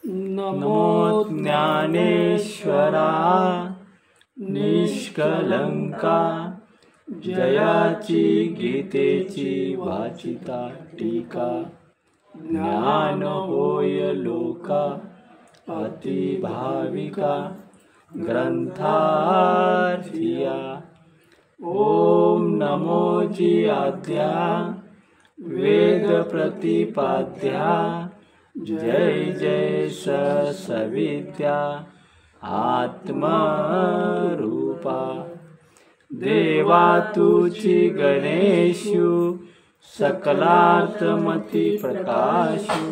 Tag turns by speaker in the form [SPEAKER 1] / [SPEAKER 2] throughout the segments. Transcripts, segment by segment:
[SPEAKER 1] नमो ज्ञानेश्वरा निष्कलंका, जयाची गीतेची वाचिता टीका, ज्ञान होय लोका अति भाविका, ग्रंथार्थिया। ओम नमो जी आद्या वेद प्रतिपाद्या, जय जय सविद्या आत्मरूपा। देवा तुची गणेशु सकलार्थमती प्रकाशु,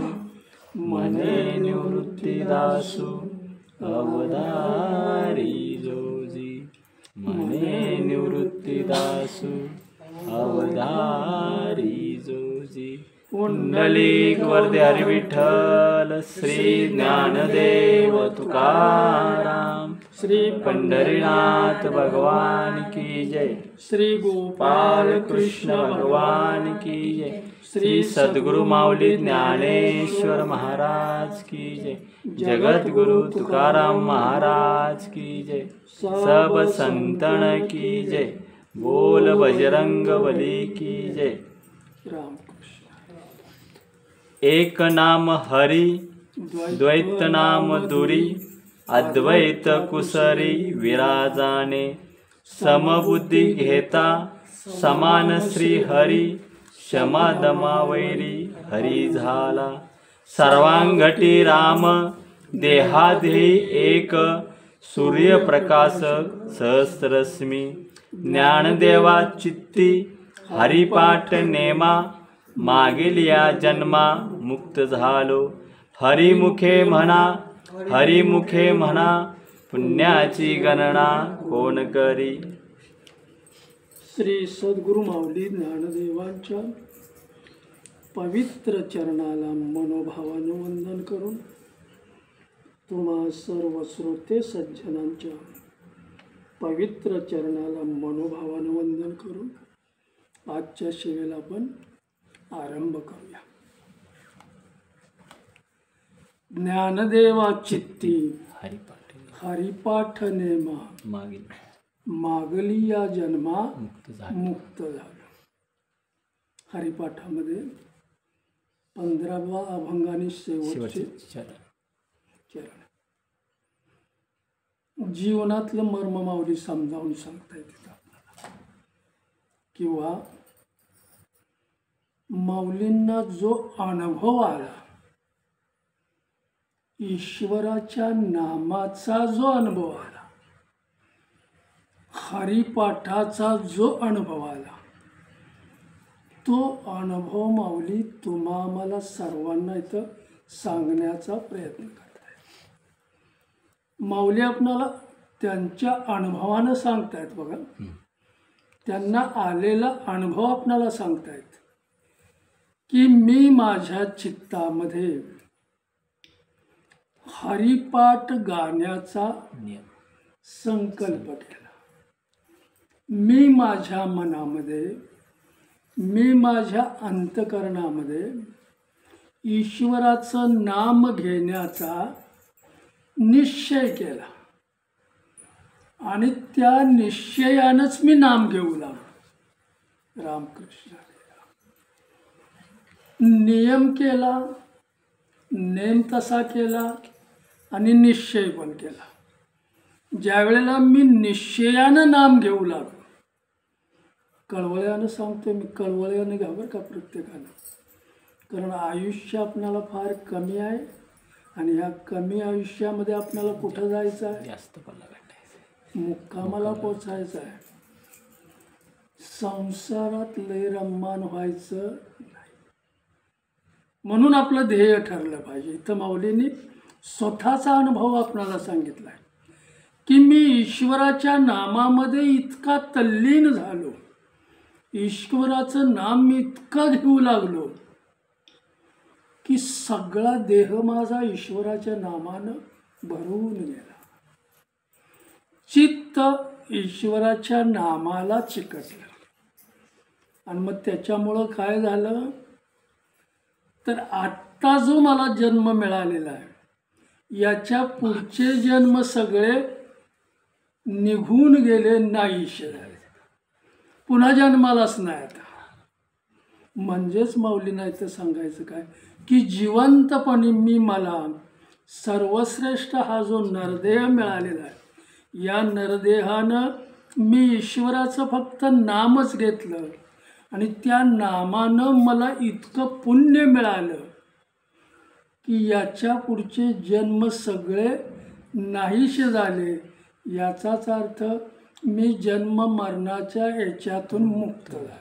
[SPEAKER 1] मने निवृत्तिदासु अवधारी जोजी, मने निवृत्तिदासु अवधारी जोजी। पुंडलिक वरदे हरी विठ्ठल, श्री ज्ञानदेव तुकाराम, श्री पंढरीनाथ भगवान की जय, श्री गोपाल कृष्ण भगवान की जय, श्री सद्गुरु माऊली ज्ञानेश्वर महाराज की जय, जगद्गुरु तुकाराम महाराज की जय, सब संतन की जय, बोल बजरंग बली की जय। एक नाम हरि, द्वैत नाम दुरी, अद्वैत कुसरी विराजाने, समबुद्धी घेता समान श्री हरी, क्षमा दमा वैरी हरी झाला। सर्वांगटी राम देहादेही एक, सूर्यप्रकाश सहस्रश्मी, ज्ञानदेवा चित्ती हरिपाठ नेमा, मागील या जन्मा मुक्त झालो। हरिमुखे म्हणा, हरिमुखे म्हणा, पुण्याची गणना कोण करी।
[SPEAKER 2] श्री सद्गुरु माऊली ज्ञानदेवांच्या पवित्र चरणाला मनोभावाने वंदन करून, तुम्हा सर्व श्रोते सज्जनांच्या पवित्र चरणाला मनोभावाने वंदन करून आजच्या सेवेला आपण आरंभ करूया। ज्ञानदेवा चित्ती हरिपाठ नेमा, मागली या जन्मा मुक्त झालो। हरिपाठामध्ये 15वा अभंगाने शेवटचे चरण, जीवनातलं मर्म माऊली समजावून सांगता येते आपल्याला, किंवा माऊलींना जो अनुभव आला, ईश्वराच्या नामाचा जो अनुभव आला, हरिपाठाचा जो अनुभव आला, तो अनुभव माऊली तुम्हा आम्हाला सर्वांना इथं सांगण्याचा प्रयत्न करत आहे। माऊली आपणाला त्यांच्या अनुभवानं सांगतायत बघा, त्यांना आलेला अनुभव आपणाला सांगतायत की मी माझ्या चित्तामध्ये हरिपाठ गाण्याचा संकल्प केला। मी माझ्या मनामध्ये, मी माझ्या अंतकरणामध्ये ईश्वराचं नाम घेण्याचा निश्चय केला आणि त्या निश्चयानंच मी नाम घेऊ लागलो। रामकृष्ण नियम केला, नेम तसा केला आणि निश्चय पण केला। ज्या वेळेला मी निश्चयानं नाम घेऊ लागलो, कळवळ्यानं सांगतोय मी, कळवळ्यानं घ्या बरं का प्रत्येकानं, कारण आयुष्य आपणाला फार कमी आहे आणि ह्या कमी आयुष्यामध्ये आपल्याला कुठं जायचं आहे,
[SPEAKER 1] जास्त पल्ला गाठायचा,
[SPEAKER 2] मुक्कामाला पोचायचं आहे। संसारात लय रम्मान व्हायचं नाही, म्हणून आपलं ध्येय ठरलं पाहिजे। इथं माऊलींनी स्वतःचा अनुभव आपल्याला सांगितला आहे की मी ईश्वराच्या नामामध्ये इतका तल्लीन झालो, ईश्वराचं नाम मी इतकं घेऊ लागलो की सगळा देह माझा ईश्वराच्या नामानं भरून गेला। चित्त ईश्वराच्या नामाला चिकटलं आणि मग त्याच्यामुळं काय झालं तर आत्ता जो मला जन्म मिळालेला आहे याच्या पुढचे जन्म सगळे निघून गेले, नाहीसे झाले, पुन्हा जन्मालाच नाही आता. म्हणजेच माऊलींना इथं सांगायचं काय की जिवंतपणी मला सर्वश्रेष्ठ हा जो नरदेह मिळालेला आहे, या नरदेहानं मी ईश्वराचं फक्त नामच घेतलं आणि त्या नामानं मला इतकं पुण्य मिळालं की याच्या पुढचे जन्म सगळे नाहीसे झाले. याचाच अर्थ मी जन्म मरणाच्या याच्यातून मुक्त झालो.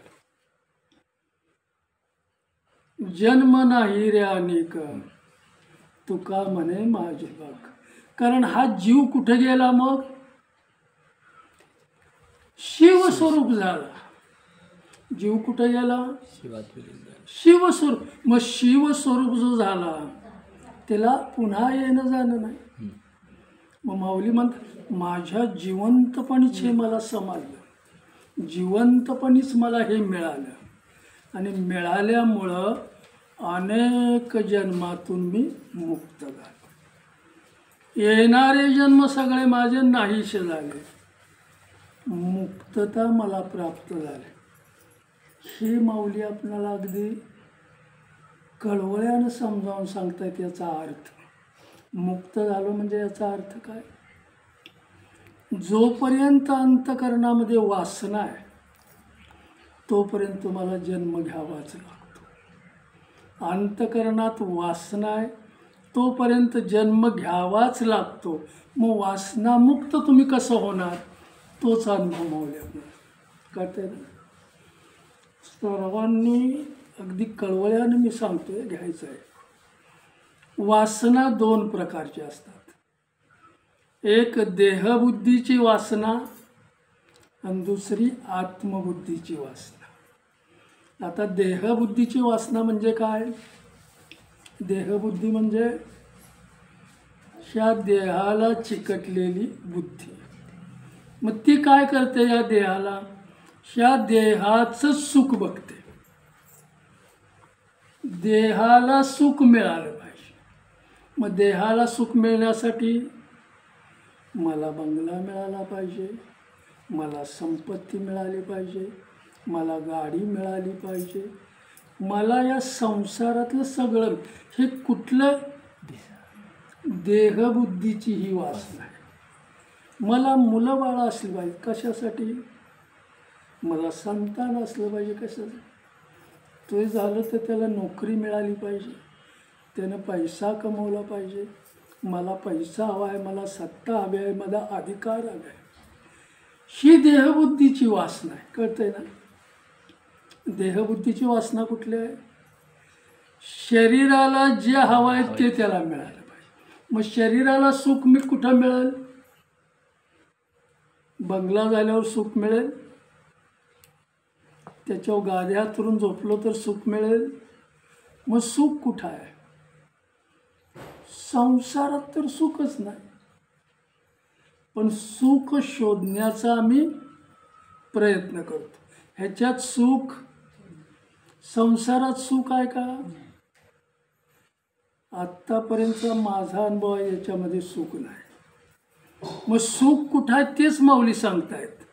[SPEAKER 2] जन्म नाही रे अनेक, तुका म्हणे माझे बघ. कारण हा जीव कुठे गेला? मग शिवस्वरूप झाला. जीव कुठे गेला? शिवस्वरूप. मग शिवस्वरूप जो झाला त्याला पुन्हा येणं जाणं नाही. मग माऊली म्हणतात माझ्या जिवंतपणीच हे मला समजलं, जिवंतपणीच मला हे मिळालं आणि मिळाल्यामुळं अनेक जन्मातून मी मुक्त झालो. येणारे जन्म सगळे माझे नाहीसे झाले, मुक्तता मला प्राप्त झाली. हे माऊली आपल्याला अगदी कळवळ्यानं समजावून सांगतायत याचा अर्थ. मुक्त झालो म्हणजे याचा अर्थ काय? जोपर्यंत अंतःकरणामध्ये वासना आहे तोपर्यंत तुम्हाला जन्म घ्यावाच लागतो. अंतःकरणात वासना आहे तोपर्यंत जन्म घ्यावाच लागतो. मग वासनामुक्त तुम्ही कसं होणार? तोच अनुभव माऊली आपल्याला कळतंय ना. सर्वांनी अगदी कळवळ्यानं मी सांगतोय घ्यायचं आहे. वासना दोन प्रकारची असतात. एक देहबुद्धीची वासना आणि दुसरी आत्मबुद्धीची वासना. आता देहबुद्धीची वासना म्हणजे काय? देहबुद्धी म्हणजे ह्या देहाला चिकटलेली बुद्धी. मग ती काय करते? या देहाला, ह्या देहाचं सुख बघते. देहाला सुख मिळालं पाहिजे. मग देहाला सुख मिळण्यासाठी मला बंगला मिळाला पाहिजे, मला संपत्ती मिळाली पाहिजे, मला गाडी मिळाली पाहिजे, मला या संसारातलं सगळं. हे कुठलं? देहबुद्धीची ही वासना आहे. मला मुलं बाळं असली पाहिजे. कशासाठी? मला संतान असलं पाहिजे. कशासाठी? ते झालं तर त्याला नोकरी मिळाली पाहिजे, त्यानं पैसा कमवला पाहिजे, मला पैसा हवा आहे, मला सत्ता हवी आहे, मला अधिकार हवा आहे. ही देहबुद्धीची वासना आहे. कळतंय ना? देहबुद्धीची वासना कुठली आहे? शरीराला जे हवं आहे ते त्याला मिळालं पाहिजे. मग शरीराला सुख मी कुठं मिळेल? बंगला झाल्यावर सुख मिळेल, त्याच्यावर गाद्या हातरून झोपलो तर सुख मिळेल. मग सुख कुठं आहे? संसारात तर सुखच नाही. पण सुख शोधण्याचा आम्ही प्रयत्न करतो. ह्याच्यात सुख, संसारात सुख आहे का? आत्तापर्यंतचा माझा अनुभव आहे याच्यामध्ये सुख नाही. मग सुख कुठं आहे तेच माऊली सांगतायत.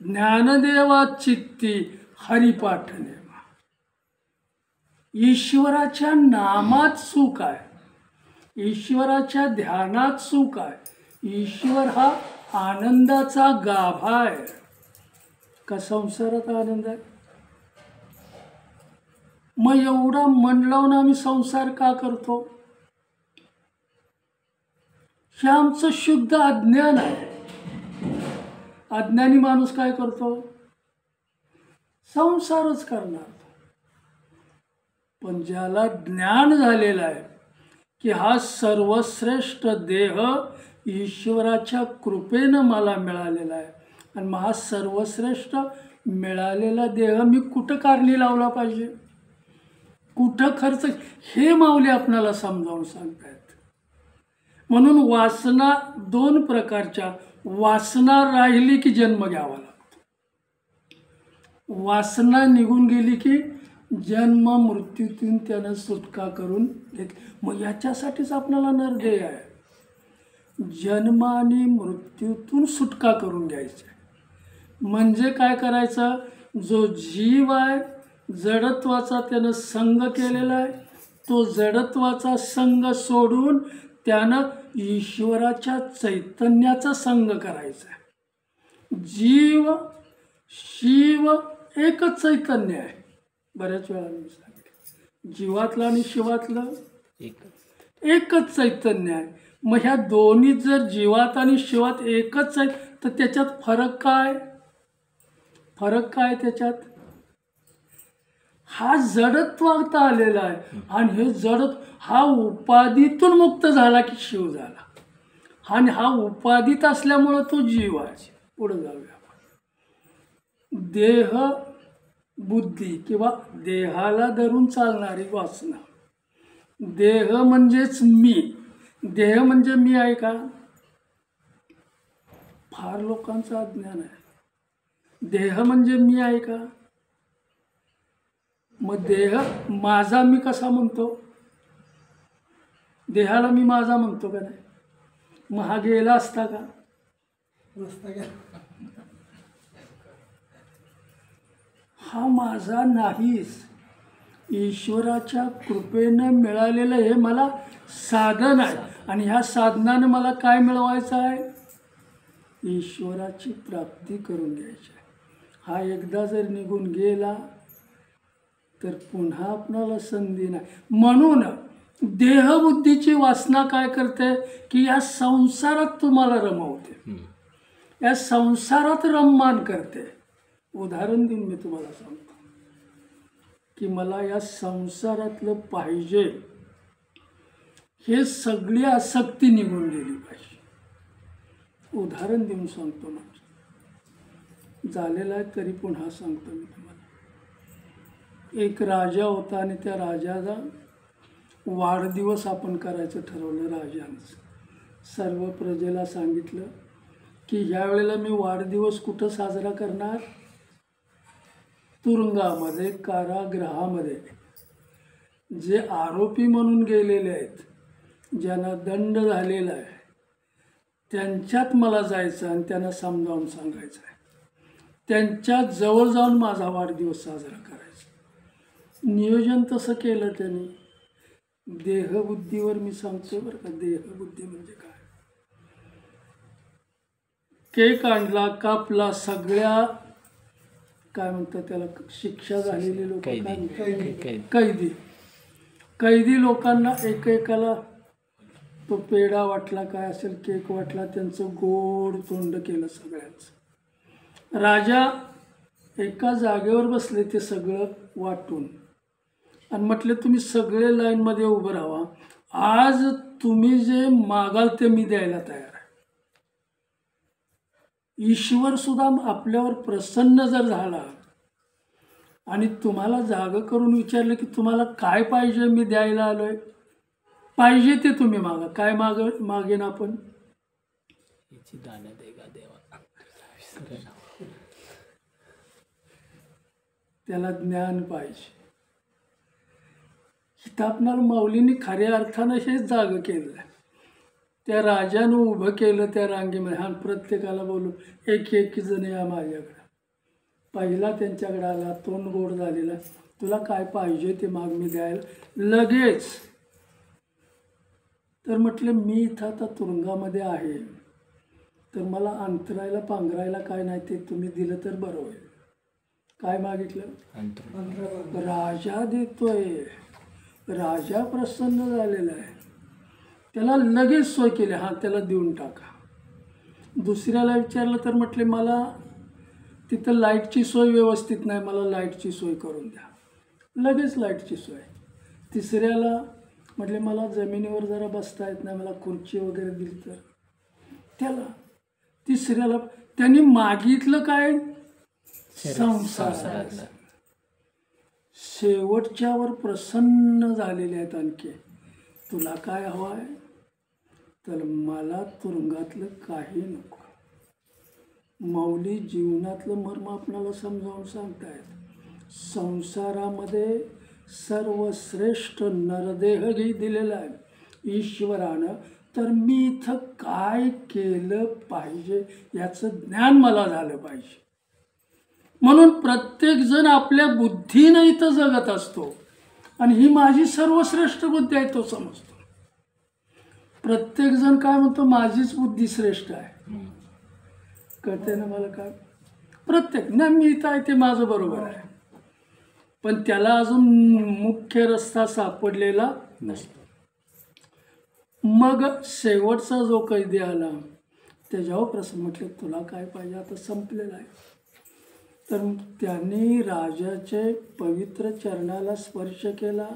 [SPEAKER 2] ज्ञानदेवा चित्ती हरिपाठने. ईश्वराच्या नामात सुख आहे, ईश्वराच्या ध्यानात सुख आहे. ईश्वर हा आनंदाचा गाभा आहे. का संसारात आनंद आहे? मग एवढा मन लावून आम्ही संसार का करतो? हे आमचं शुद्ध अज्ञान आहे. अज्ञानी माणूस काय करतो? संसारच करणार. पण ज्याला ज्ञान झालेलं आहे की हा सर्वश्रेष्ठ देह ईश्वराच्या कृपेनं मला मिळालेला आहे आणि मग सर्वश्रेष्ठ मिळालेला देह मी कुठं कारणी लावला पाहिजे, कुठं खर्च, हे माऊली आपणाला समजावून सांगतायत. म्हणून वासना दोन प्रकारच्या. वासना राहिली की जन्म घ्यावा लागतो, वासना निघून गेली की जन्म मृत्यूतून त्यानं सुटका करून घेतली. मग याच्यासाठीच आपल्याला नरदेह आहे. जन्म आणि मृत्यूतून सुटका करून घ्यायची. म्हणजे काय करायचं, जो जीव आहे जडत्वाचा त्यानं संग केलेला आहे, तो जडत्वाचा संग सोडून त्यानं ईश्वराच्या चैतन्याचा संग करायचा. जीव शिव एकच चैतन्य आहे. बऱ्याच वेळा मी सांगितलं, जीवातलं आणि शिवातलं एकच चैतन्य आहे. मग ह्या दोन्ही जर जीवात आणि शिवात एकच आहे तर त्याच्यात फरक काय? फरक काय त्याच्यात? हा जडत्वात आलेला आहे आणि हे हा उपाधीतून मुक्त झाला की शिव झाला, आणि हा उपाधीत असल्यामुळं तो जीव आहे. पुढे जाऊया. देह बुद्धी किंवा देहाला धरून चालणारी वासना. देह म्हणजेच मी. देह म्हणजे मी आहे का? फार लोकांचं अज्ञान आहे. देह म्हणजे मी आहे का? मग देह माझा मी कसा म्हणतो? देहाला मी माझा म्हणतो का नाही? मग हा गेला असता का? हा माझा नाहीच. ईश्वराच्या कृपेनं मिळालेलं हे मला साधन आहे, आणि ह्या साधनानं मला काय मिळवायचं आहे? ईश्वराची प्राप्ती करून घ्यायची आहे. हा एकदा जर निघून गेला तर पुन्हा आपणाला संधी नाही. म्हणून देहबुद्धीची वासना काय करते की या संसारात तुम्हाला रमवते, या संसारात रममान करते. उदाहरण देऊन मी तुम्हाला सांगतो की मला या संसारातलं पाहिजे, हे सगळी आसक्ती निघून गेली पाहिजे. उदाहरण देऊन सांगतो, म्हणजे झालेलं आहे तरी पुन्हा सांगतो मी तुम्हाला. एक राजा होता आणि त्या राजाचा वाढदिवस आपण करायचं ठरवलं. राजानं सर्व प्रजेला सांगितलं की ह्या वेळेला मी वाढदिवस कुठं साजरा करणार? तुरुंगामध्ये, कारागृहामध्ये. जे आरोपी म्हणून गेलेले आहेत, ज्यांना दंड झालेला आहे, त्यांच्यात मला जायचं आणि त्यांना समजावून सांगायचं आहे. त्यांच्या जवळ जाऊन माझा वाढदिवस साजरा करायचा. नियोजन तसं केलं त्यांनी. देहबुद्धीवर मी सांगतो बरं का. देहबुद्धी म्हणजे काय? केक आणला, कापला, सगळ्या काय म्हणतात त्याला, शिक्षा झालेली लोक, कैदी लोकांना एकेकाला तो पेढा वाटला, काय असेल केक वाटला, त्यांचं गोड तोंड केलं सगळ्यांचं. राजा एका जागेवर बसले ते सगळं वाटून, आणि म्हटले तुम्ही सगळे लाईनमध्ये उभं राहा, आज तुम्ही जे मागाल ते मी द्यायला तयार आहे. ईश्वर सुद्धा आपल्यावर प्रसन्न जर झाला आणि तुम्हाला जागं करून विचारलं की तुम्हाला काय पाहिजे, मी द्यायला आलोय, पाहिजे ते तुम्ही मागा. काय मागेन आपण? त्याला ज्ञान पाहिजे. इथं आपणाला माऊलींनी खऱ्या अर्थानं हेच जागं केलं. त्या राजानं उभं केलं त्या रांगेमध्ये, हा प्रत्येकाला बोलू, एक जण या माझ्याकडं. पहिला त्यांच्याकडे आला, तोंड गोड झालेला, तुला काय पाहिजे ते माग, मी द्यायला लगेच. तर म्हटलं मी इथं आता तुरुंगामध्ये आहे, तर मला अंतरायला पांघरायला काय नाही, ते तुम्ही दिलं तर बरं होईल. काय मागितलं? राजा देतोय. राजा प्रसन्न झालेला आहे, त्याला लगेच सोय केली. हां, त्याला देऊन टाका. दुसऱ्याला विचारलं तर म्हटले मला तिथं लाईटची सोय व्यवस्थित नाही, मला लाईटची सोय करून द्या. लगेच लाईटची सोय. तिसऱ्याला म्हटले मला जमिनीवर जरा बसता येत नाही, मला खुर्ची वगैरे दिली तर त्याला. तिसऱ्याला त्यांनी मागितलं काय? संसार. शेवटच्यावर प्रसन्न झालेले आहेत. आणखी तुला काय हवं आहे? तर मला तुरुंगातलं काही नको. माऊली जीवनातलं मर्म आपल्याला समजावून सांगतायत. संसारामध्ये सर्वश्रेष्ठ नरदेहही दिलेला आहे, ईश्वरानं, तर मी इथं काय केलं पाहिजे याचं ज्ञान मला झालं पाहिजे. म्हणून प्रत्येकजण आपल्या बुद्धीनं इथं जगत असतो आणि ही माझी सर्वश्रेष्ठ बुद्धी आहे तो समजतो. प्रत्येकजण काय म्हणतो, माझीच बुद्धी श्रेष्ठ आहे. कळते ना मला काय? प्रत्येक नाही, मी इथं आहे ते माझं बरोबर आहे, पण त्याला अजून मुख्य रस्ता सापडलेला नसतो. मग शेवटचा जो कैदी आला त्याच्यावर प्रश्न म्हटले, तुला काय पाहिजे? आता संपलेला आहे. तर त्यांनी राजाचे पवित्र चरणाला स्पर्श केला,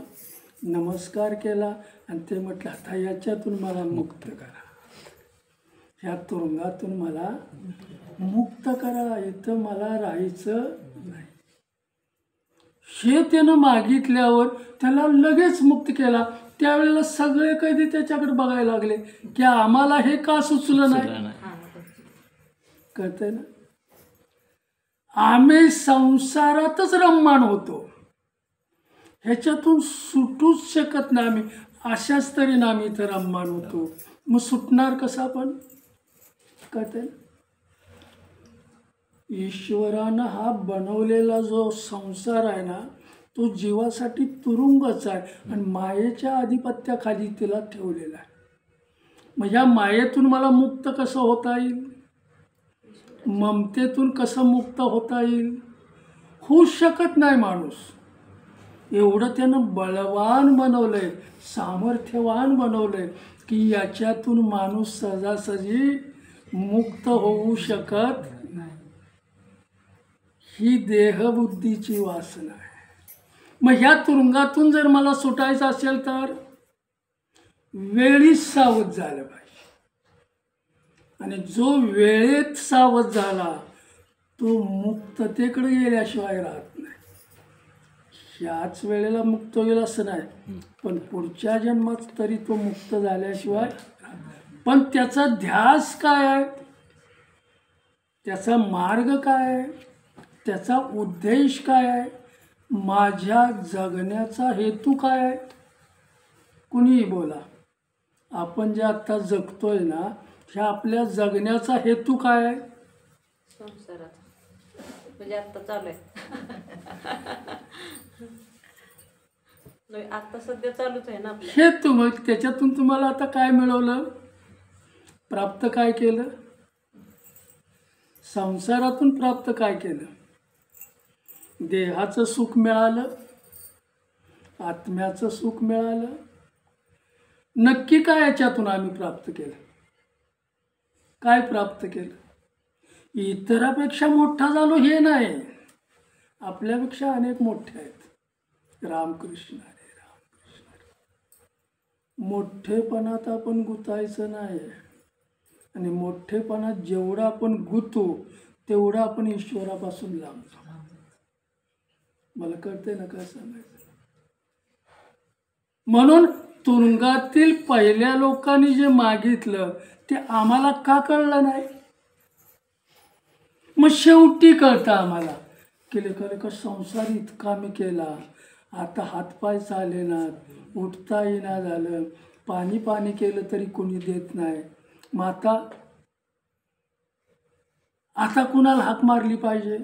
[SPEAKER 2] नमस्कार केला आणि ते म्हटलं, आता याच्यातून मला मुक्त करा, ह्या तुरुंगातून मला मुक्त करा, इथं मला राहायचं नाही. हे त्यानं मागितल्यावर त्याला लगेच मुक्त केला. त्यावेळेला सगळे कैदी त्याच्याकडे बघायला लागले की आम्हाला हे का सुचलं नाही. कळतंय ना? आम्ही संसारातच रममाण होतो, ह्याच्यातून सुटूच शकत नाही आम्ही. अशाच तऱ्हेनं आम्ही इथं रममाण होतो. मग सुटणार कसा पण? कळतंय ना? ईश्वरानं हा बनवलेला जो संसार आहे ना, तो जीवासाठी तुरुंगच आहे आणि मायेच्या आधिपत्याखाली तिला ठेवलेला आहे. मग या मायेतून मला मुक्त कसं होता येईल? ममतेतून कसं मुक्त होता येईल? होऊ शकत नाही माणूस. एवढं त्यानं बलवान बनवलंय, सामर्थ्यवान बनवलंय की याच्यातून माणूस सहजासहजी मुक्त होऊ शकत नाही. ही देहबुद्धीची वासना आहे. मग ह्या तुरुंगातून जर मला सुटायचं असेल तर वेळीच सावध झालं पाहिजे. आणि जो वेळेत सावध झाला तो मुक्ततेकडे गेल्याशिवाय राहत नाही. ह्याच वेळेला मुक्त होईल असं नाही, पण पुढच्या जन्मात तरी तो मुक्त झाल्याशिवाय. पण त्याचा ध्यास काय आहे, त्याचा मार्ग काय आहे, त्याचा उद्देश काय आहे, माझ्या जगण्याचा हेतू काय आहे? कुणीही बोला, आपण जे आत्ता जगतोय ना, ह्या आपल्या जगण्याचा हेतू काय आहे?
[SPEAKER 3] संसारात म्हणजे आत्ता चालू आहे. आता सध्या चालूच आहे ना आपलं
[SPEAKER 2] हेतू. मग त्याच्यातून तुम्हाला आता काय मिळवलं, प्राप्त काय केलं? संसारातून प्राप्त काय केलं? देहाचं सुख मिळालं, आत्म्याचं सुख मिळालं. नक्की काय याच्यातून आम्ही प्राप्त केलं? काय प्राप्त केलं? इतरापेक्षा मोठा झालो हे नाही, आपल्यापेक्षा अनेक मोठे आहेत. रामकृष्ण हरे, रामकृष्ण हरे. मोठेपणात आपण गुतायचं नाही आणि मोठेपणात जेवढं आपण गुतो तेवढं आपण ईश्वरापासून लांबतो. मला कळतंय ना काय सांगायचं? म्हणून तुरुंगातील पहिल्या लोकांनी जे मागितलं ते आम्हाला का कळलं नाही? मग शेवटी कळतं आम्हाला की लेखा संसार इतका मी केला, आता हातपाय चालेना, उठता येईना झालं, पाणी केलं तरी कोणी देत नाही. मग आता कुणाला हाक मारली पाहिजे?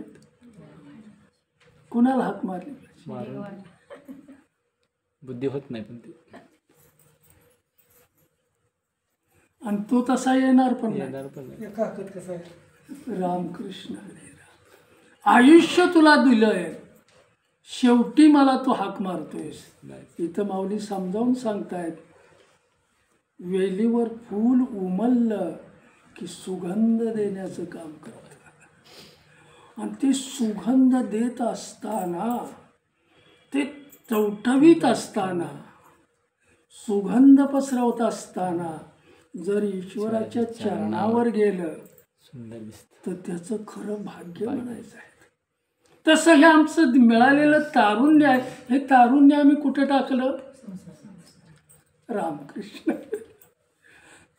[SPEAKER 2] कुणाला हाक मारली पाहिजे?
[SPEAKER 1] बुद्धी होत नाही पण ती
[SPEAKER 2] आणि तो तसा येणार पण नाही.
[SPEAKER 1] येणार पण नाही.
[SPEAKER 2] रामकृष्ण हरे राम. आयुष्य तुला दिलंय, शेवटी मला तू हाक मारतोयस. इथं माऊली समजावून सांगतायत, वेलीवर फूल उमललं की सुगंध देण्याचं काम करत. आणि ते सुगंध देत असताना, ते टवटवीत असताना, सुगंध पसरवत असताना जर ईश्वराच्या चरणावर गेलं
[SPEAKER 1] सुंदर दिसत
[SPEAKER 2] तर त्याचं खरं भाग्य म्हणायचं आहे. तसं हे आमचं मिळालेलं तारुण्य आहे. हे तारुण्य आम्ही कुठे टाकलं? रामकृष्ण.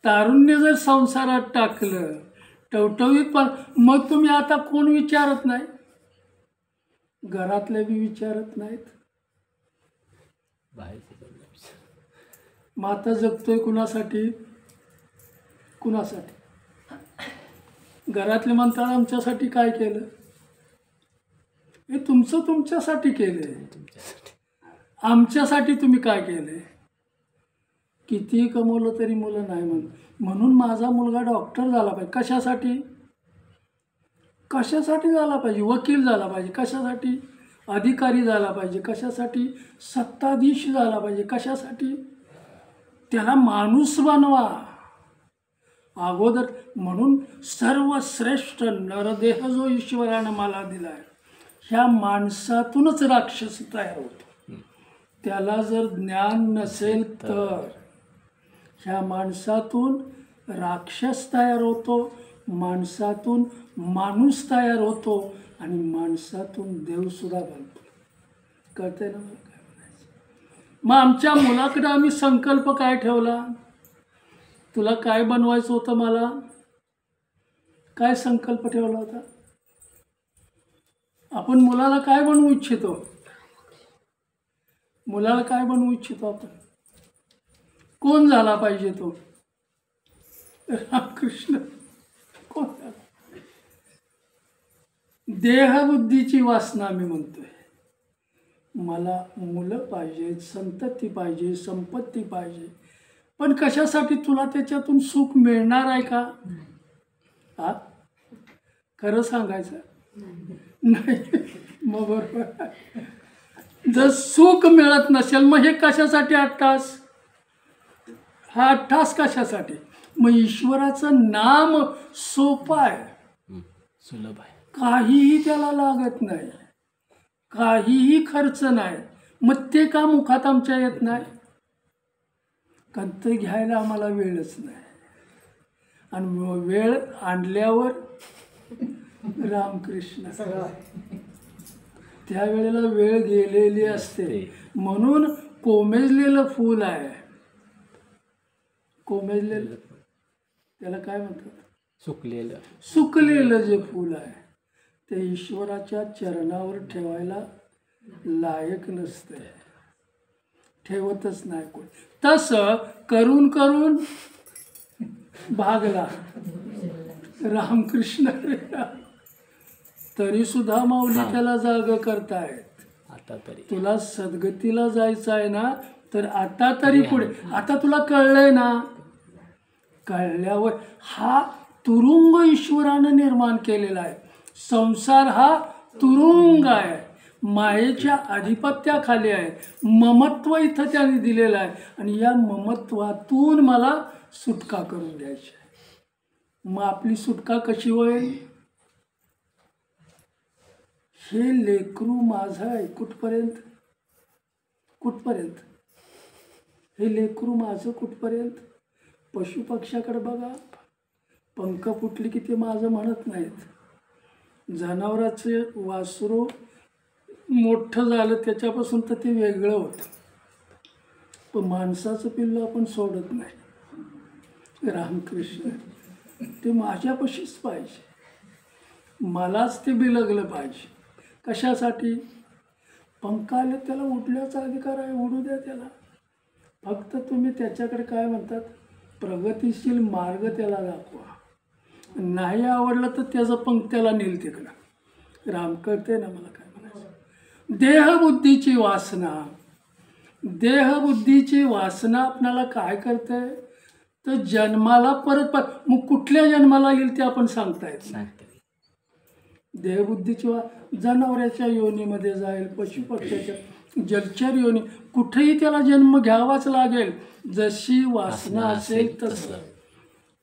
[SPEAKER 2] तारुण्य जर संसारात टाकलं टवटवीत, पण मग तुम्ही आता कोण विचारत नाही? घरातले बी विचारत नाहीत, मग आता जगतोय कुणासाठी? कुणासाठी? घरातले म्हणतात आमच्यासाठी काय केलं? हे तुमचं तुमच्यासाठी केलंय. आमच्यासाठी तुम्ही काय केलंय? कितीही कमवलं तरी मुलं नाही म्हणून माझा मुलगा डॉक्टर झाला पाहिजे. कशासाठी? कशासाठी झाला पाहिजे? वकील झाला पाहिजे. कशासाठी? अधिकारी झाला पाहिजे. कशासाठी? सत्ताधीश झाला पाहिजे. कशासाठी? त्याला माणूस बनवा अगोदर. म्हणून सर्वश्रेष्ठ नरदेह जो ईश्वरानं मला दिलाय, ह्या माणसातूनच राक्षस तयार होतो. त्याला जर ज्ञान नसेल तर ह्या माणसातून राक्षस तयार होतो, माणसातून माणूस तयार होतो आणि माणसातून देवसुद्धा बनतो. कळतंय ना मला काय म्हणायचं? मग आमच्या मुलाकडे आम्ही संकल्प काय ठेवला? तुला काय बनवायचं होतं? मला काय संकल्प ठेवला होता? आपण मुलाला काय बनवू इच्छितो? मुलाला काय बनवू इच्छितो आपण? कोण झाला पाहिजे तो? रामकृष्ण कोण झाला? देहबुद्धीची वासना मी म्हणतोय. मला मुलं पाहिजेत, संतती पाहिजे, संपत्ती पाहिजे. पण कशासाठी? तुला त्याच्यातून सुख मिळणार आहे का? हा, खरं सांगायचं नाही. मग बरोबर, जर सुख मिळत नसेल मग हे कशासाठी 8 तास? हा 8 तास कशासाठी? मग ईश्वराचं नाम सोपं आहे,
[SPEAKER 1] सुलभ आहे.
[SPEAKER 2] काहीही त्याला लागत नाही, काहीही खर्च नाही. मग ते का मुखात आमच्या येत नाही? कारण ते घ्यायला आम्हाला वेळच नाही. आणि वेळ आणल्यावर रामकृष्ण त्यावेळेला वेळ गेलेली असते. म्हणून कोमेजलेलं फूल आहे. कोमेजलेलं त्याला काय म्हणतात?
[SPEAKER 1] सुकलेलं.
[SPEAKER 2] सुकलेलं जे फूल आहे ते ईश्वराच्या चरणावर ठेवायला लायक नसते, ठेवतच नाही कोण. तसं करून करून भागला रामकृष्ण. तरी सुद्धा माऊली त्याला जाग करतायत.
[SPEAKER 1] आता तरी
[SPEAKER 2] तुला सद्गतीला जायचं आहे ना, तर आता तरी पुढे. आता तुला कळलंय ना? कळल्यावर हा तुरुंग ईश्वरानं निर्माण केलेला आहे. संसार हा तुरुंग आहे, मायेच्या अधिपत्याखाली आहे. ममत्व इथं त्याने दिलेलं आहे आणि या ममत्वातून मला सुटका करून द्यायची आहे. मग आपली सुटका कशी होईल? हे लेकरू माझं आहे कुठपर्यंत? कुठपर्यंत? हे लेकरू माझं कुठपर्यंत? पशुपक्ष्याकडे बघा, पंख फुटली की ते माझं म्हणत नाहीत. जनावराचे वासरू मोठं झालं त्याच्यापासून तर ते वेगळं होतं, पण माणसाचं पिल्लू आपण सोडत नाही. रामकृष्ण ते माझ्यापाशीच पाहिजे, मलाच ते बिलगलं पाहिजे. कशासाठी? पंख आले त्याला उडण्याचा अधिकार आहे, उडू द्या त्याला. फक्त तुम्ही त्याच्याकडे काय म्हणतात, प्रगतिशील मार्ग त्याला दाखवा. नाही आवडलं तर त्याचं पंख त्याला नेल तिकडं. राम कळते ना मला काय म्हणायचं? देहबुद्धीची वासना, देहबुद्धीची वासना आपल्याला काय करते? तर जन्माला परत मग कुठल्या जन्माला येईल ते आपण सांगता येत नाही. देहबुद्धीची जनावराच्या योनीमध्ये जाईल, पशुपक्ष्याच्या, जलचर योनी, कुठेही त्याला जन्म घ्यावाच लागेल. जशी वासना असेल तसं.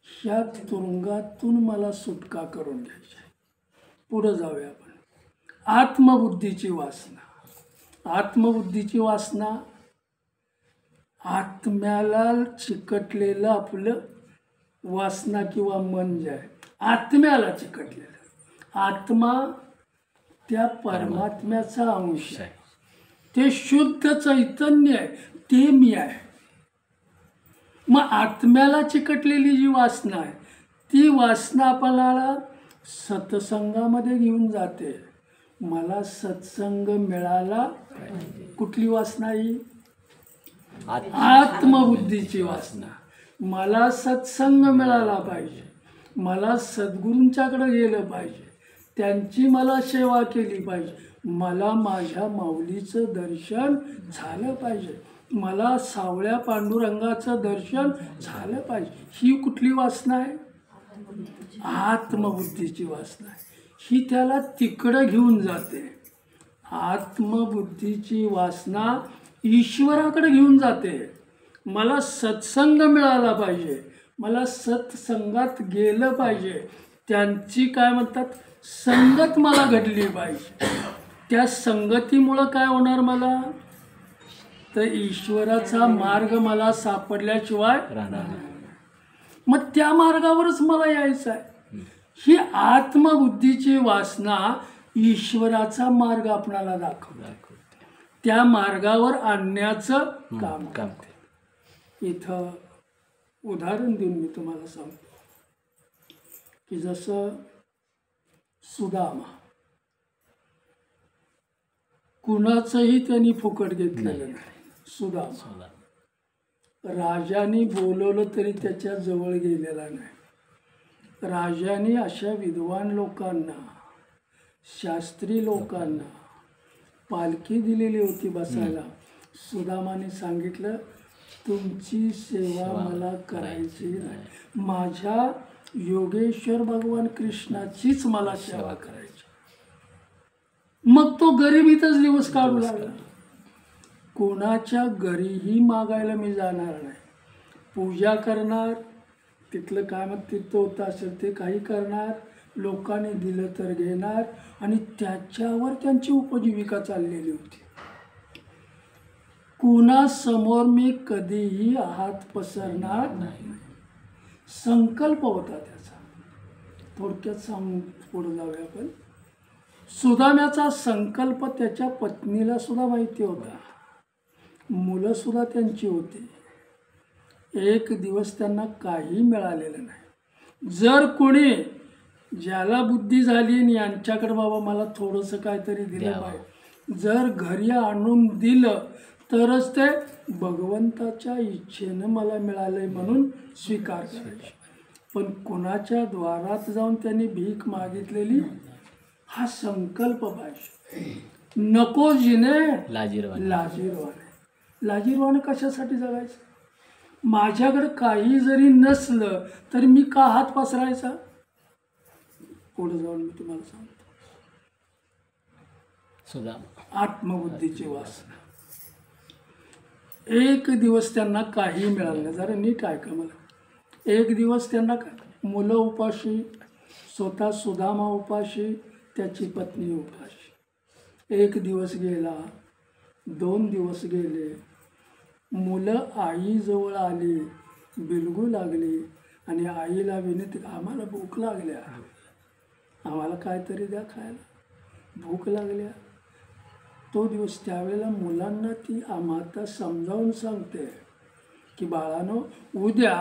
[SPEAKER 2] ह्या तुरुंगातून मला सुटका करून घ्यायची. पुढं जाऊया आपण. आत्मबुद्धीची वासना. आत्मबुद्धीची वासना आत्म्याला चिकटलेलं आपलं वासना किंवा मन जे आहे, आत्म्याला चिकटलेलं. आत्मा त्या परमात्म्याचा अंश आहे, ते शुद्ध चैतन्य आहे, ते मी आहे. मग आत्म्याला चिकटलेली जी वासना आहे ती वासना आपल्याला सत्संगामध्ये घेऊन जाते. मला सत्संग मिळाला. कुठली वासना ही? आत्मबुद्धीची वासना. मला सत्संग मिळाला पाहिजे, मला सद्गुरूंच्याकडे गेलं पाहिजे, त्यांची मला सेवा केली पाहिजे, मला माझ्या माऊलीचं दर्शन झालं पाहिजे, मला सावळ्या पांडुरंगाचं दर्शन झालं पाहिजे. ही कुठली वासना आहे? आत्मबुद्धीची वासना आहे. ही त्याला तिकडं घेऊन जाते. आत्मबुद्धीची वासना ईश्वराकडे घेऊन जाते. मला सत्संग मिळाला पाहिजे, मला सत्संगात गेलं पाहिजे, त्यांची काय म्हणतात संगत मला घडली पाहिजे. त्या संगतीमुळं काय होणार मला? तर ईश्वराचा मार्ग मला सापडल्याशिवाय
[SPEAKER 1] राहणार नाही.
[SPEAKER 2] मग त्या मार्गावरच मला यायचं आहे. ही आत्मबुद्धीची वासना ईश्वराचा मार्ग आपणाला दाखवतो, त्या मार्गावर आणण्याचं काम
[SPEAKER 1] काम
[SPEAKER 2] करते. इथं उदाहरण देऊन मी तुम्हाला सांगतो की जसं सुदामा, कुणाचंही त्यांनी फुकट घेतलेलं नाही. सुदामा राजाने बोलवलं तरी त्याच्या जवळ गेलेला नाही. राजाने अशा विद्वान लोकांना, शास्त्री लोकांना पालखी दिलेली होती बसायला. सुदामाने सांगितलं तुमची सेवा मला करायची नाही, माझ्या योगेश्वर भगवान कृष्णाचीच मला सेवा करायची. मग तो गरिबीतच दिवस काढू लागला. कोणाच्या घरीही मागायला मी जाणार नाही, पूजा करणार, तिथलं काय मग तीर्थ होतं असेल ते काही करणार, लोकांनी दिलं तर घेणार, आणि त्याच्यावर त्यांची उपजीविका चाललेली होती. कुणासमोर मी कधीही हात पसरणार नाही, संकल्प होता त्याचा. थोडक्यात सांगून पुढे जाऊया आपण. सुदाम्याचा संकल्प त्याच्या पत्नीला सुद्धा माहिती होता, मुलं सुद्धा त्यांची होती. एक दिवस त्यांना काही मिळालेलं नाही. जर कोणी ज्याला बुद्धी झाली आणि यांच्याकडे बाबा मला थोडंसं काहीतरी दिलं पाहिजे, जर घरी आणून दिलं तरच ते भगवंताच्या इच्छेनं मला मिळालंय म्हणून स्वीकार करायचे. पण कोणाच्या द्वारात जाऊन त्यांनी भीक मागितलेली, हा संकल्प पाहिजे. नको जिने लाजीरवाने. लाजीरवाने कशासाठी जगायचं? माझ्याकडे काही जरी नसलं तरी मी का हात पसरायचा? पुढे जाऊन मी तुम्हाला सांगतो. आत्मबुद्धीची वासना. एक दिवस त्यांना काही मिळालं नाही. जरा नीट ऐका मला. एक दिवस त्यांना मुलं उपाशी, स्वतः सुदामा उपाशी, त्याची पत्नी उपाशी. एक दिवस गेला, 2 दिवस गेले, मुलं आईजवळ आली, बिलगू लागली आणि आईला विनंती, आम्हाला भूक लागल्या, आम्हाला काहीतरी द्या खायला, भूक लागल्या. तो दिवस त्यावेळेला मुलांना ती माता समजावून सांगते की बाळानो, उद्या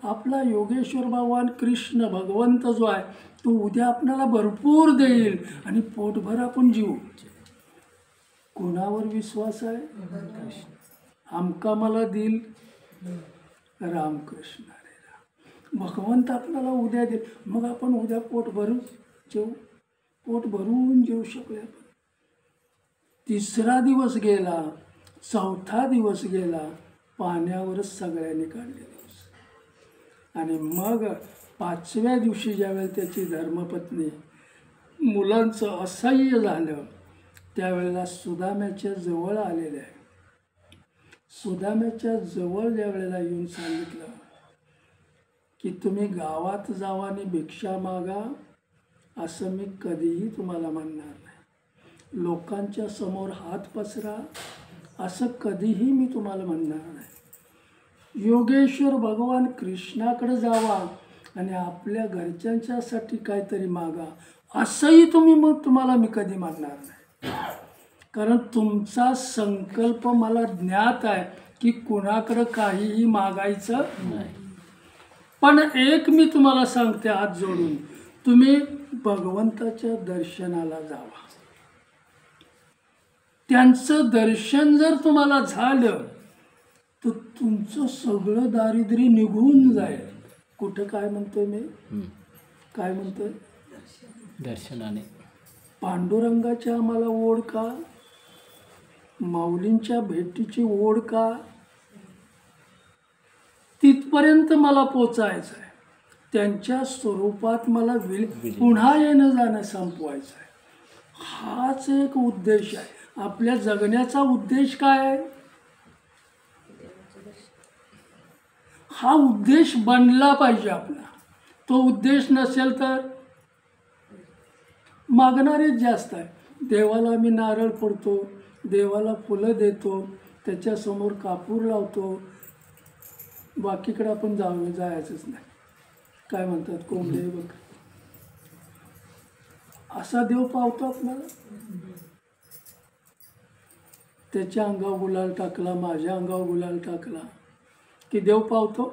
[SPEAKER 2] आपला योगेश्वर भगवान कृष्ण भगवंत जो आहे तो उद्या आपल्याला भरपूर देईल आणि पोटभर आपण जीव. कोणावर विश्वास आहे? आमका मला देईल रामकृष्ण हरे राम. भगवंत आपल्याला उद्या देईल, मग आपण उद्या पोट भरून जेऊ, पोट भरून जेवू शकले आपण. 3रा दिवस गेला, 4था दिवस गेला, पाण्यावरच सगळ्यांनी काढले दिवस. आणि मग 5व्या दिवशी ज्यावेळेला त्याची धर्मपत्नी, मुलांचं असह्य झालं, त्यावेळेला सुदाम्याच्या जवळ आलेले आहे. सुदाम्याच्या जवळ ज्या वेळेला येऊन सांगितलं की तुम्ही गावात जावा आणि भिक्षा मागा, असं मी कधीही तुम्हाला म्हणणार नाही. लोकांच्या समोर हात पसरा, असं कधीही मी तुम्हाला म्हणणार नाही. योगेश्वर भगवान कृष्णाकडे जावा आणि आपल्या घरच्यांच्यासाठी काहीतरी मागा, असंही तुम्हाला मी कधी म्हणणार नाही. कारण तुमचा संकल्प मला ज्ञात आहे की कुणाकडं काहीही मागायचं नाही. पण एक मी तुम्हाला सांगते हात जोडून, तुम्ही भगवंताच्या दर्शनाला जावा. त्यांचं दर्शन जर तुम्हाला झालं तर तुमचं सगळं दारिद्र्य निघून जाईल. कुठं काय म्हणतोय मी, काय म्हणतोय?
[SPEAKER 1] दर्शनाने.
[SPEAKER 2] पांडुरंगाची आम्हाला ओढ का, माऊलींच्या भेटीची ओढ का, तिथपर्यंत मला पोचायचं आहे. त्यांच्या स्वरूपात मला पुन्हा येणं जाणं संपवायचं आहे. हाच एक उद्देश आहे. आपल्या जगण्याचा उद्देश काय आहे? हा उद्देश बनला पाहिजे आपला. तो उद्देश नसेल तर मागणारेच जास्त आहे. देवाला मी नारळ फोडतो, देवाला फुलं देतो, त्याच्यासमोर कापूर लावतो, बाकीकडे आपण जायचंच नाही. काय म्हणतात, कोंबडे बघ, असा देव पावतो आपल्याला. त्याच्या अंगावर गुलाल टाकला, माझ्या अंगावर गुलाल टाकला की देव पावतो?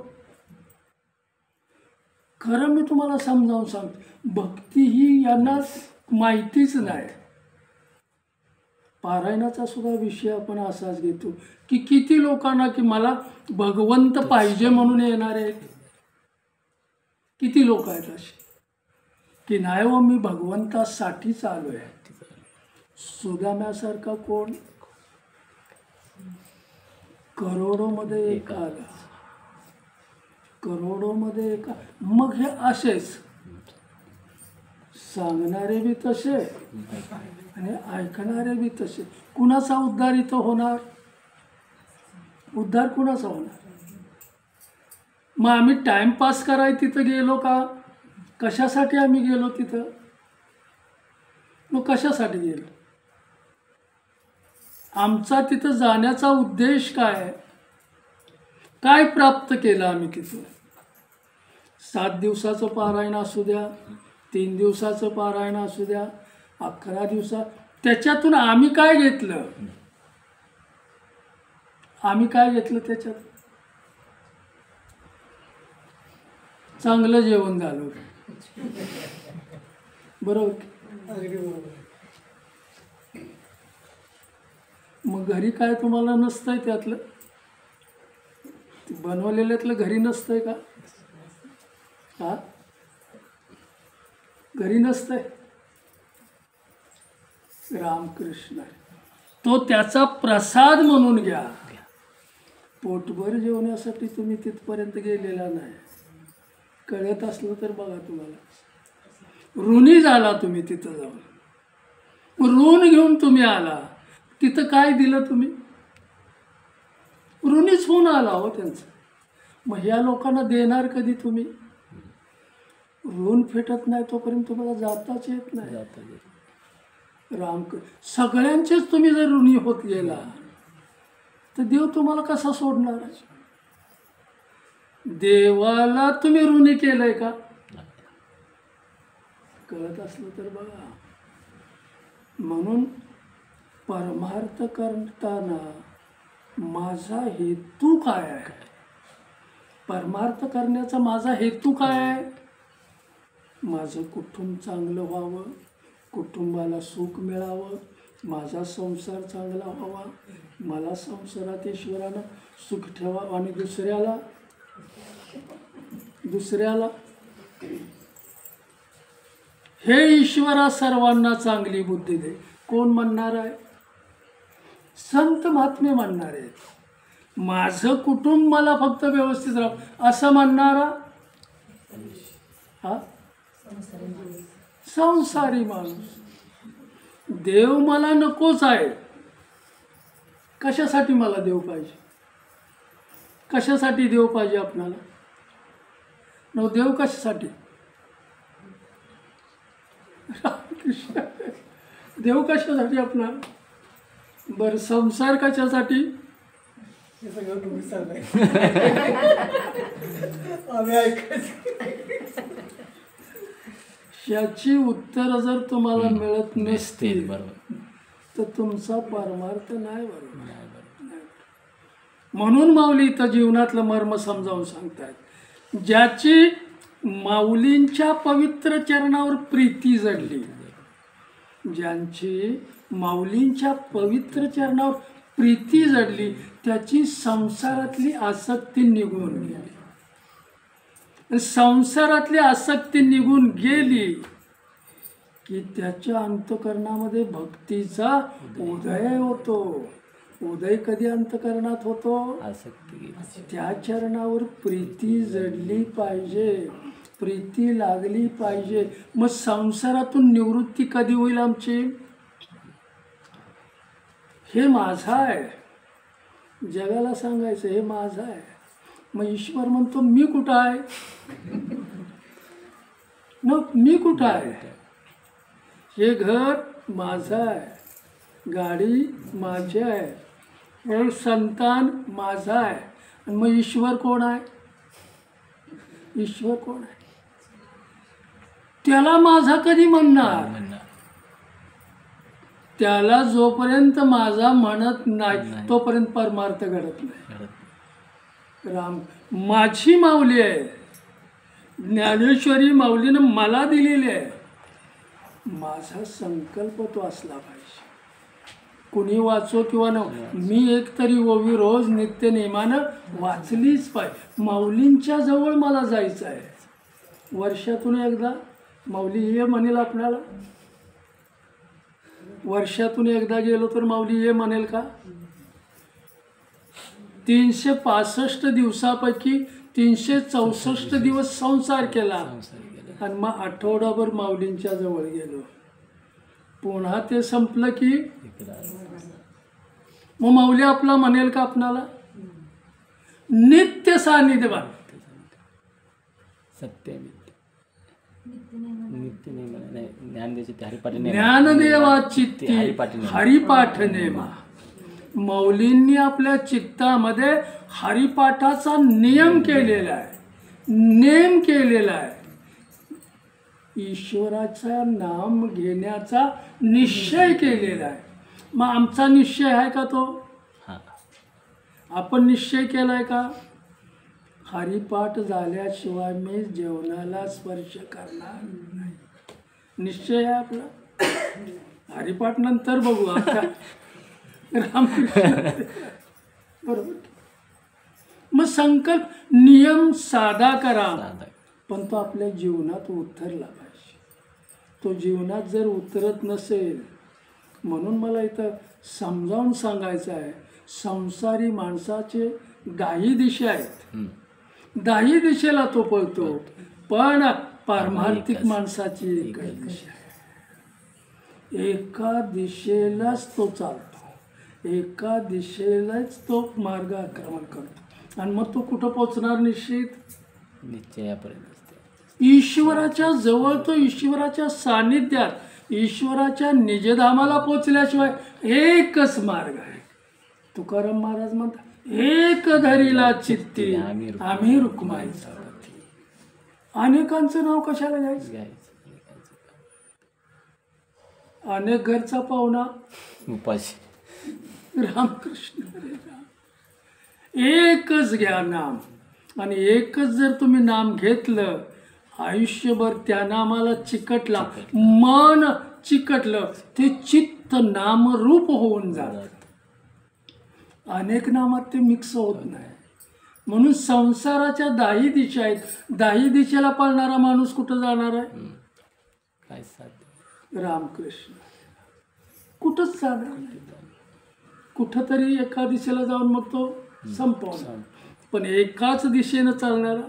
[SPEAKER 2] खरं मी तुम्हाला समजावून सांगतो, भक्ती ही यांना माहितीच नाही. पारायणाचा सुद्धा विषय आपण असाच घेतो की किती लोकांना की मला भगवंत पाहिजे म्हणून येणारे किती लोक आहेत असे की नाही व मी भगवंतासाठीच आलो आहे. सुदाम्यासारखा कोण करोडोमध्ये एक आला, करोडोमध्ये एक. मग हे असेच सांगणारे बी तसे आणि ऐकणारे बी तसे. कुणाचा उद्धार इथं होणार? उद्धार कुणाचा होणार? मग आम्ही टाइमपास कराय तिथं गेलो का? कशासाठी आम्ही गेलो तिथं? मग कशासाठी गेलो? आमचा तिथं जाण्याचा उद्देश काय? काय प्राप्त केलं आम्ही तिथं? 7 दिवसाचं पारायण असू द्या, 3 दिवसाचं पारायण असू द्या, 11 दिवसा, त्याच्यातून आम्ही काय घेतलं? आम्ही काय घेतलं त्याच्यात? चांगलं जेवण झालं, बरोबर. मग घरी काय तुम्हाला नसतंय त्यातलं? बनवलेल्यातलं घरी नसतंय का? हा, घरी नसतंय. रामकृष्ण, तो त्याचा प्रसाद म्हणून घ्या. पोटभर जेवण्यासाठी तुम्ही तिथपर्यंत गेलेला नाही. कळत असलं तर बघा, तुम्हाला ऋणी झाला तुम्ही तिथं जाऊन. ऋण घेऊन तुम्ही आला, तिथं काय दिलं तुम्ही? ऋणीच होऊन आला हो त्यांचं. मग ह्या लोकांना देणार कधी तुम्ही? ऋण फेटत नाही तोपर्यंत तुम्हाला जाताच येत नाही. सगळ्यांचेच तुम्ही जर ऋणी होत गेला तर देव तुम्हाला कसा सोडणार? देवाला तुम्ही ऋणी केलंय का? कळत असलं तर बघा. म्हणून परमार्थ करताना माझा हेतू काय आहे? परमार्थ करण्याचा माझा हेतू काय आहे? माझं कुटुंब चांगलं व्हावं, कुटुंबाला सुख मिळावं, माझा संसार चांगला व्हावा, मला संसारात ईश्वरानं सुख ठेवावं आणि दुसऱ्याला हे ईश्वरा सर्वांना चांगली बुद्धी दे. कोण म्हणणार आहे? संत महात्मे म्हणणार आहेत. माझं कुटुंब मला फक्त व्यवस्थित राहावं असं म्हणणारा हा संसारी माणूस. देव मला नकोच आहे. कशासाठी मला देव पाहिजे? कशासाठी देव पाहिजे आपणाला? न देव कशासाठी? कृष्ण, देव कशासाठी आपणाला? बरं, संसार कशासाठी?
[SPEAKER 4] हे सगळं तुम्ही सांगाय आम्ही ऐकायचं.
[SPEAKER 2] याची उत्तर जर तुम्हाला मिळत नसतील
[SPEAKER 1] बरोबर,
[SPEAKER 2] तर तुमचा परमार्थ नाही. बरोबर. म्हणून माऊली इथं जीवनातलं मर्म समजावून सांगतायत. ज्याची माऊलींच्या पवित्र चरणावर प्रीती जडली, ज्यांची माऊलींच्या पवित्र चरणावर प्रीती जडली, त्याची संसारातली आसक्ती निघून गेली. आणि संसारातली आसक्ती निघून गेली की त्याच्या अंतःकरणामध्ये भक्तीचा उदय होतो. उदय कधी अंतःकरणात होतो?
[SPEAKER 1] आसक्ती गेली.
[SPEAKER 2] त्या चरणावर प्रीती जडली पाहिजे, प्रीती लागली पाहिजे. मग संसारातून निवृत्ती कधी होईल आमची? हे माझं आहे, जगाला सांगायचं हे माझं आहे. मग ईश्वर म्हणतो मी कुठं आहे? मी कुठं आहे? हे घर माझं आहे, गाडी माझी आहे, हे संतान माझं आहे. आणि मग ईश्वर कोण आहे? ईश्वर कोण आहे? त्याला माझा कधी म्हणणार? त्याला जोपर्यंत माझा म्हणत नाही तोपर्यंत परमार्थ घडत नाही. राम माझी माऊली आहे, ज्ञानेश्वरी माऊलीनं मला दिलेली आहे. माझा संकल्प तो असला पाहिजे. कुणी वाचो किंवा न, मी एक तरी ओवी रोज नित्य नेमानं वाचलीच पाहिजे. माऊलींच्या जवळ मला जायचं आहे. वर्षातून एकदा माऊली ये म्हणेल आपल्याला? वर्षातून एकदा गेलो तर माऊली ये म्हणेल का? 365 दिवसापैकी 364 दिवस संसार केला आणि मग आठवडाभर माऊलींच्या जवळ गेलो. पुन्हा ते संपलं की मग माऊली आपला म्हणेल का आपणाला? नित्य सानिध्य
[SPEAKER 1] सत्य नित्य नाही ज्ञानदेवाची हरिपाठ
[SPEAKER 2] ज्ञानदेवाची हरिपाठ नेमा. मौलींनी आपल्या चित्तामध्ये हरिपाठाचा नियम केलेला आहे, नेम केलेला आहे. ईश्वराचा नाम घेण्याचा निश्चय केलेला आहे. मग आमचा निश्चय आहे का तो? आपण निश्चय केलाय का? हरिपाठ झाल्याशिवाय मी जेवणाला स्पर्श करणार नाही. निश्चय आहे आपला. हरिपाठ नंतर बघू आता. रामकृष्ण बरोबर. मग संकल्प नियम साधा करा, पण तो आपल्या जीवनात उतरला पाहिजे. तो जीवनात जर उतरत नसेल, म्हणून मला इथं समजावून सांगायचं आहे. संसारी माणसाचे 10 दिशा आहेत, 10 दिशेला तो पळतो, पण पारमार्थिक माणसाची एकच दिशा आहे. एका दिशेलाच तो चालतो, एका दिशेलाच तो मार्ग आक्रमण करतो. आणि मग तो कुठं पोचणार? निश्चित
[SPEAKER 1] निश्चयापर्यंत.
[SPEAKER 2] ईश्वराच्या जवळ, तो ईश्वराच्या सानिध्यात, ईश्वराच्या निजधामाला पोचल्याशिवाय एकच मार्ग आहे. तुकाराम महाराज म्हणतात, एक धरीला चित्ती आम्ही रुक्माईचा पती. अनेकांचं नाव कशाला घ्यायचं? अनेक घरचा पाहुणा
[SPEAKER 1] उपाशी.
[SPEAKER 2] रामकृष्ण हरी राम. एकच घ्या नाम. आणि एकच जर तुम्ही नाम घेतलं, आयुष्यभर त्या नामाला चिकटला, मन चिकटलं, ते चित्त नामरूप होऊन जात. अनेक नामात ते मिक्स होत नाही. म्हणून संसाराच्या 10 दिशा आहेत. 10 दिशेला पळणारा माणूस कुठं जाणार आहे?
[SPEAKER 1] काय साध्य?
[SPEAKER 2] रामकृष्ण कुठंच जाणार नाही. कुठंतरी एका दिशेला जाऊन मग तो संपवणार. पण एकाच दिशेनं चालणारा,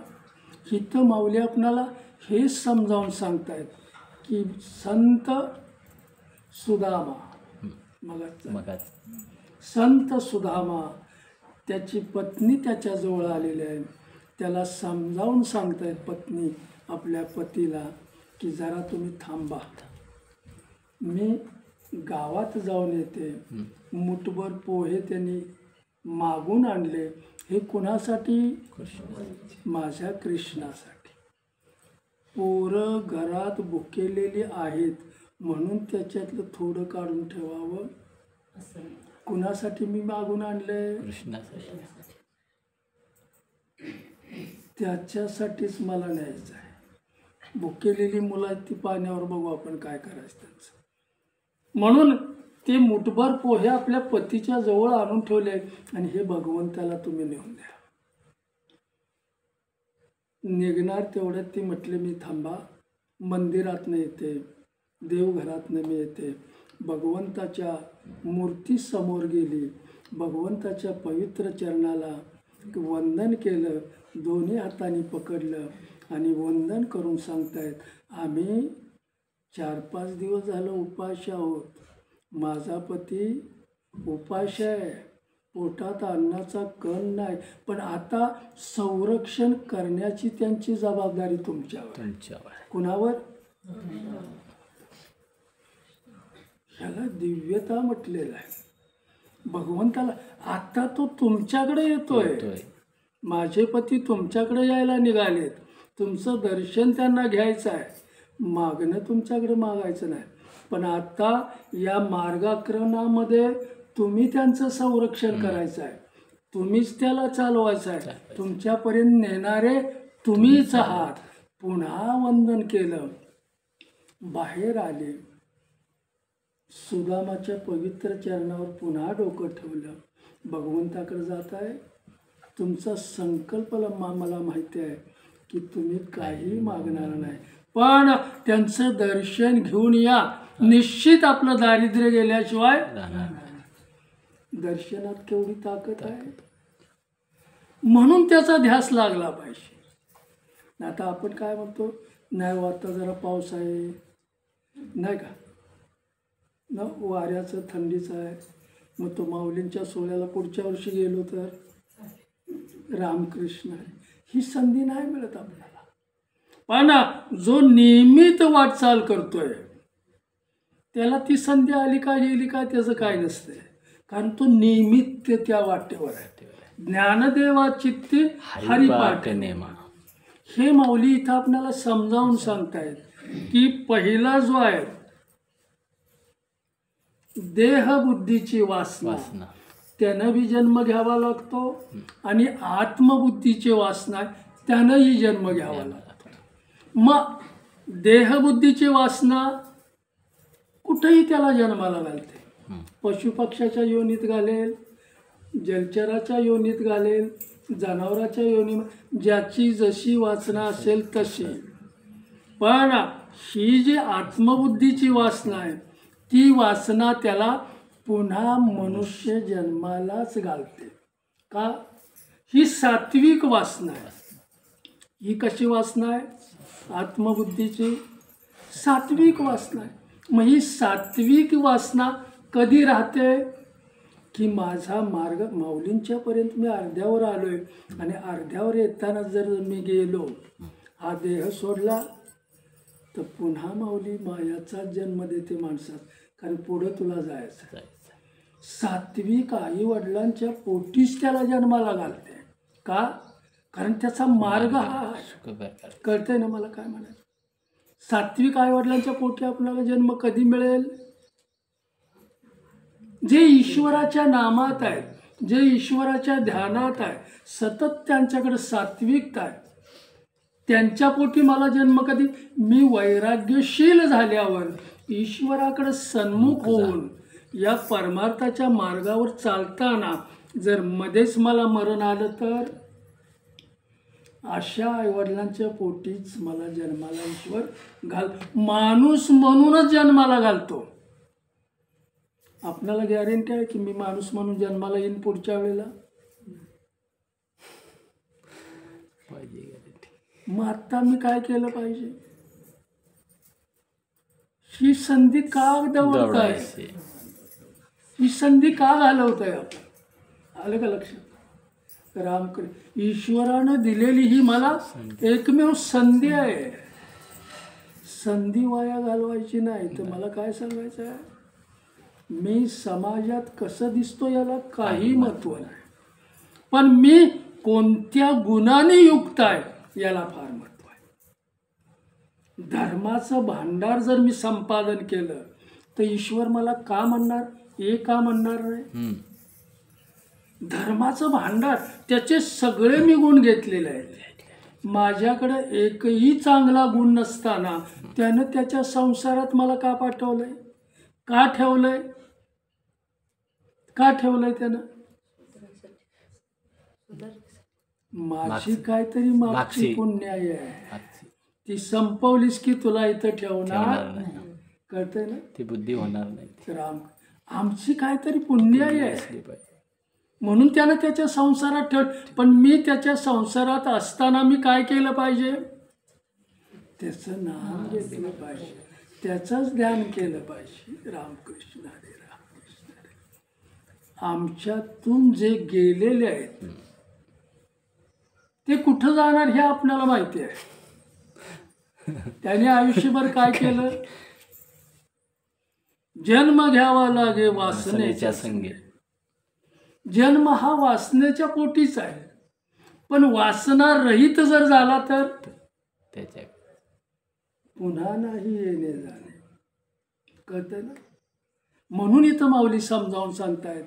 [SPEAKER 2] इथं माऊली आपणाला हे समजावून सांगतायत की संत सुदामा, मग संत सुदामा, त्याची पत्नी त्याच्याजवळ आलेली आहे. त्याला समजावून सांगतायत पत्नी आपल्या पतीला की जरा तुम्ही थांबा, मी गावात जाऊन येते. मुठभर पोहे त्यांनी मागून आणले. हे कुणासाठी? माझ्या कृष्णासाठी. पोरं घरात भुकेलेली आहेत म्हणून त्याच्यातलं थोडं काढून ठेवावं. कुणासाठी मी मागून आणले?
[SPEAKER 1] कृष्णासाठी.
[SPEAKER 2] त्याच्यासाठीच मला न्यायचं आहे. भुकेलेली मुलं ती पाण्यावर बघू आपण काय करायचं त्यांचं. म्हणून ते मुठभर पोहे आपल्या पतीच्या जवळ आणून ठेवले आणि हे भगवंताला तुम्ही नेऊन द्या. निघणार तेवढ्यात ती म्हटले मी थांबा, मंदिरातनं येते, देवघरातनं मी येते. भगवंताच्या मूर्तीसमोर गेली, भगवंताच्या पवित्र चरणाला वंदन केलं, दोन्ही हातांनी पकडलं आणि वंदन करून सांगतायत, आम्ही 4-5 दिवस झालं उपाशी आहोत. माझा पती उपाशी आहे, पोटात अन्नाचा कण नाही, पण आता संरक्षण करण्याची त्यांची जबाबदारी तुमच्यावर. कुणावर? ह्याला दिव्यता म्हटलेलं आहे. भगवंताला आता तो तुमच्याकडे येतोय. माझे पती तुमच्याकडे यायला निघालेत, तुमचं दर्शन त्यांना घ्यायचं आहे, मागणं तुमच्याकडे मागायचं नाही. पण आता या मार्गाक्रमणामध्ये तुम्ही त्यांचं संरक्षण करायचं आहे, तुम्हीच त्याला चालवायचं आहे, तुमच्यापर्यंत नेणारे तुम्हीच आहात. पुन्हा वंदन केलं, बाहेर आले, सुदामाच्या पवित्र चरणावर पुन्हा डोकं ठेवलं. भगवंताकडे जात आहे, तुमचा संकल्प मला माहिती आहे की तुम्ही काही मागणार नाही, पण त्यांचं दर्शन घेऊन या. निश्चित आपलं दारिद्र्य गेल्याशिवाय दर्शनात केवढी ताकद आहे. म्हणून त्याचा ध्यास लागला पाहिजे. आता आपण काय म्हणतो, नाही आता जरा पाऊस आहे, नाही का न, वाऱ्याचं थंडीचं आहे, मग तो माऊलींच्या सोहळ्याला पुढच्या वर्षी गेलो तर रामकृष्ण आहे. ही संधी नाही मिळत आपल्याला. पण जो नियमित वाटचाल करतोय त्याला ती संधी आली का गेली का त्याचं काय नसतंय, कारण तो नियमित त्या वाटेवर आहे. ज्ञानदेवा चित्ती हरिपाठ नेमा, हे माऊली इथं आपल्याला समजावून सांगतायत की पहिला जो आहे देहबुद्धीची वासना, त्यानं बी जन्म घ्यावा लागतो, आणि आत्मबुद्धीची वासना त्यानंही जन्म घ्यावा लागतो. मग देहबुद्धीची वासना कुठेही त्याला जन्माला घालते. पशुपक्षाच्या योनीत घालेल, जलचराच्या योनीत घालेल, जनावराच्या योनी, ज्याची जशी वासना असेल तशी. पण ही जी आत्मबुद्धीची वासना आहे, ती वासना त्याला पुन्हा मनुष्य जन्मालाच घालते. का? ही सात्विक वासना आहे. ही कशी वासना आहे? आत्मबुद्धीची सात्विक वासना आहे. मग ही सात्विक वासना कधी राहते की माझा मार्ग माऊलींच्यापर्यंत मी अर्ध्यावर आलोय, आणि अर्ध्यावर येताना जर मी गेलो, हा देह सोडला, तर पुन्हा माऊली मायाचाच जन्म देते माणसात, कारण पुढं तुला जायचं. सात्विक आई वडिलांच्या पोटीच त्याला जन्माला घालते. का? कारण त्याचा मार्ग हा आहे. कळतंय ना मला काय म्हणायचं? सात्विक आई वडिलांच्या पोटी आपल्याला जन्म कधी मिळेल? जे ईश्वराच्या नामात आहे, जे ईश्वराच्या ध्यानात आहे, सतत त्यांच्याकडे सात्विकता आहे, त्यांच्या पोटी मला जन्म कधी? मी वैराग्यशील झाल्यावर, ईश्वराकडे सन्मुख होऊन या परमार्थाच्या मार्गावर चालताना जर मध्येच मला मरण आलं तर अशा आईवडिलांच्या पोटीच मला जन्माला ईश्वर माणूस म्हणूनच जन्माला घालतो. आपल्याला गॅरंटी आहे की मी माणूस म्हणून जन्माला येईन पुढच्या वेळेला? मग आता मी काय केलं पाहिजे? ही संधी का दवडताय? ही संधी का घालवताय आपण? आलं का लक्षात? रामकृष्ण ईश्वरानं दिलेली ही मला एकमेव संधी आहे. संधी वाया घालवायची नाही. तर मला काय सांगायचं आहे? मी समाजात कसं दिसतो याला काही महत्त्व नाही, पण मी कोणत्या गुणाने युक्त आहे याला फार महत्त्व आहे. धर्माचं भांडार जर मी संपादन केलं तर ईश्वर मला का म्हणणार? हे का म्हणणार नाही? धर्माचं भांडार, त्याचे सगळे मी गुण घेतलेले आहेत. माझ्याकडे एकही चांगला गुण नसताना त्यानं त्याच्या संसारात मला का पाठवलंय? का ठेवलंय? का ठेवलंय त्यानं? माझी काहीतरी मागची
[SPEAKER 1] मागची.
[SPEAKER 2] पुण्याई आहे,
[SPEAKER 1] मागची
[SPEAKER 2] ती संपवलीस की तुला इथं ठेवणार.
[SPEAKER 1] ठेवणार नाही.
[SPEAKER 2] कळतंय ना?
[SPEAKER 1] ती बुद्धी होणार नाही.
[SPEAKER 2] तर आमची काहीतरी पुण्याई आहे
[SPEAKER 1] असली पाहिजे.
[SPEAKER 2] म्हणून त्यानं त्याच्या संसारात ठेव. पण मी त्याच्या संसारात असताना मी काय केलं पाहिजे? त्याचं नाम घेतलं पाहिजे, त्याचंच ध्यान केलं पाहिजे. रामकृष्ण हरे, रामकृष्ण हरे. आमच्यातून जे गेलेले आहेत ते कुठं जाणार हे आपल्याला माहिती आहे. त्याने आयुष्यभर काय केलं? जन्म घ्यावा लागे वासनेच्या संगे. जन्म हा वासनेच्या पोटीच आहे, पण वासना रहित जर झाला तर
[SPEAKER 1] त्याच्या
[SPEAKER 2] पुन्हा नाही येणे जाणे. कळतं ना? म्हणून इथं माऊली समजावून सांगतायत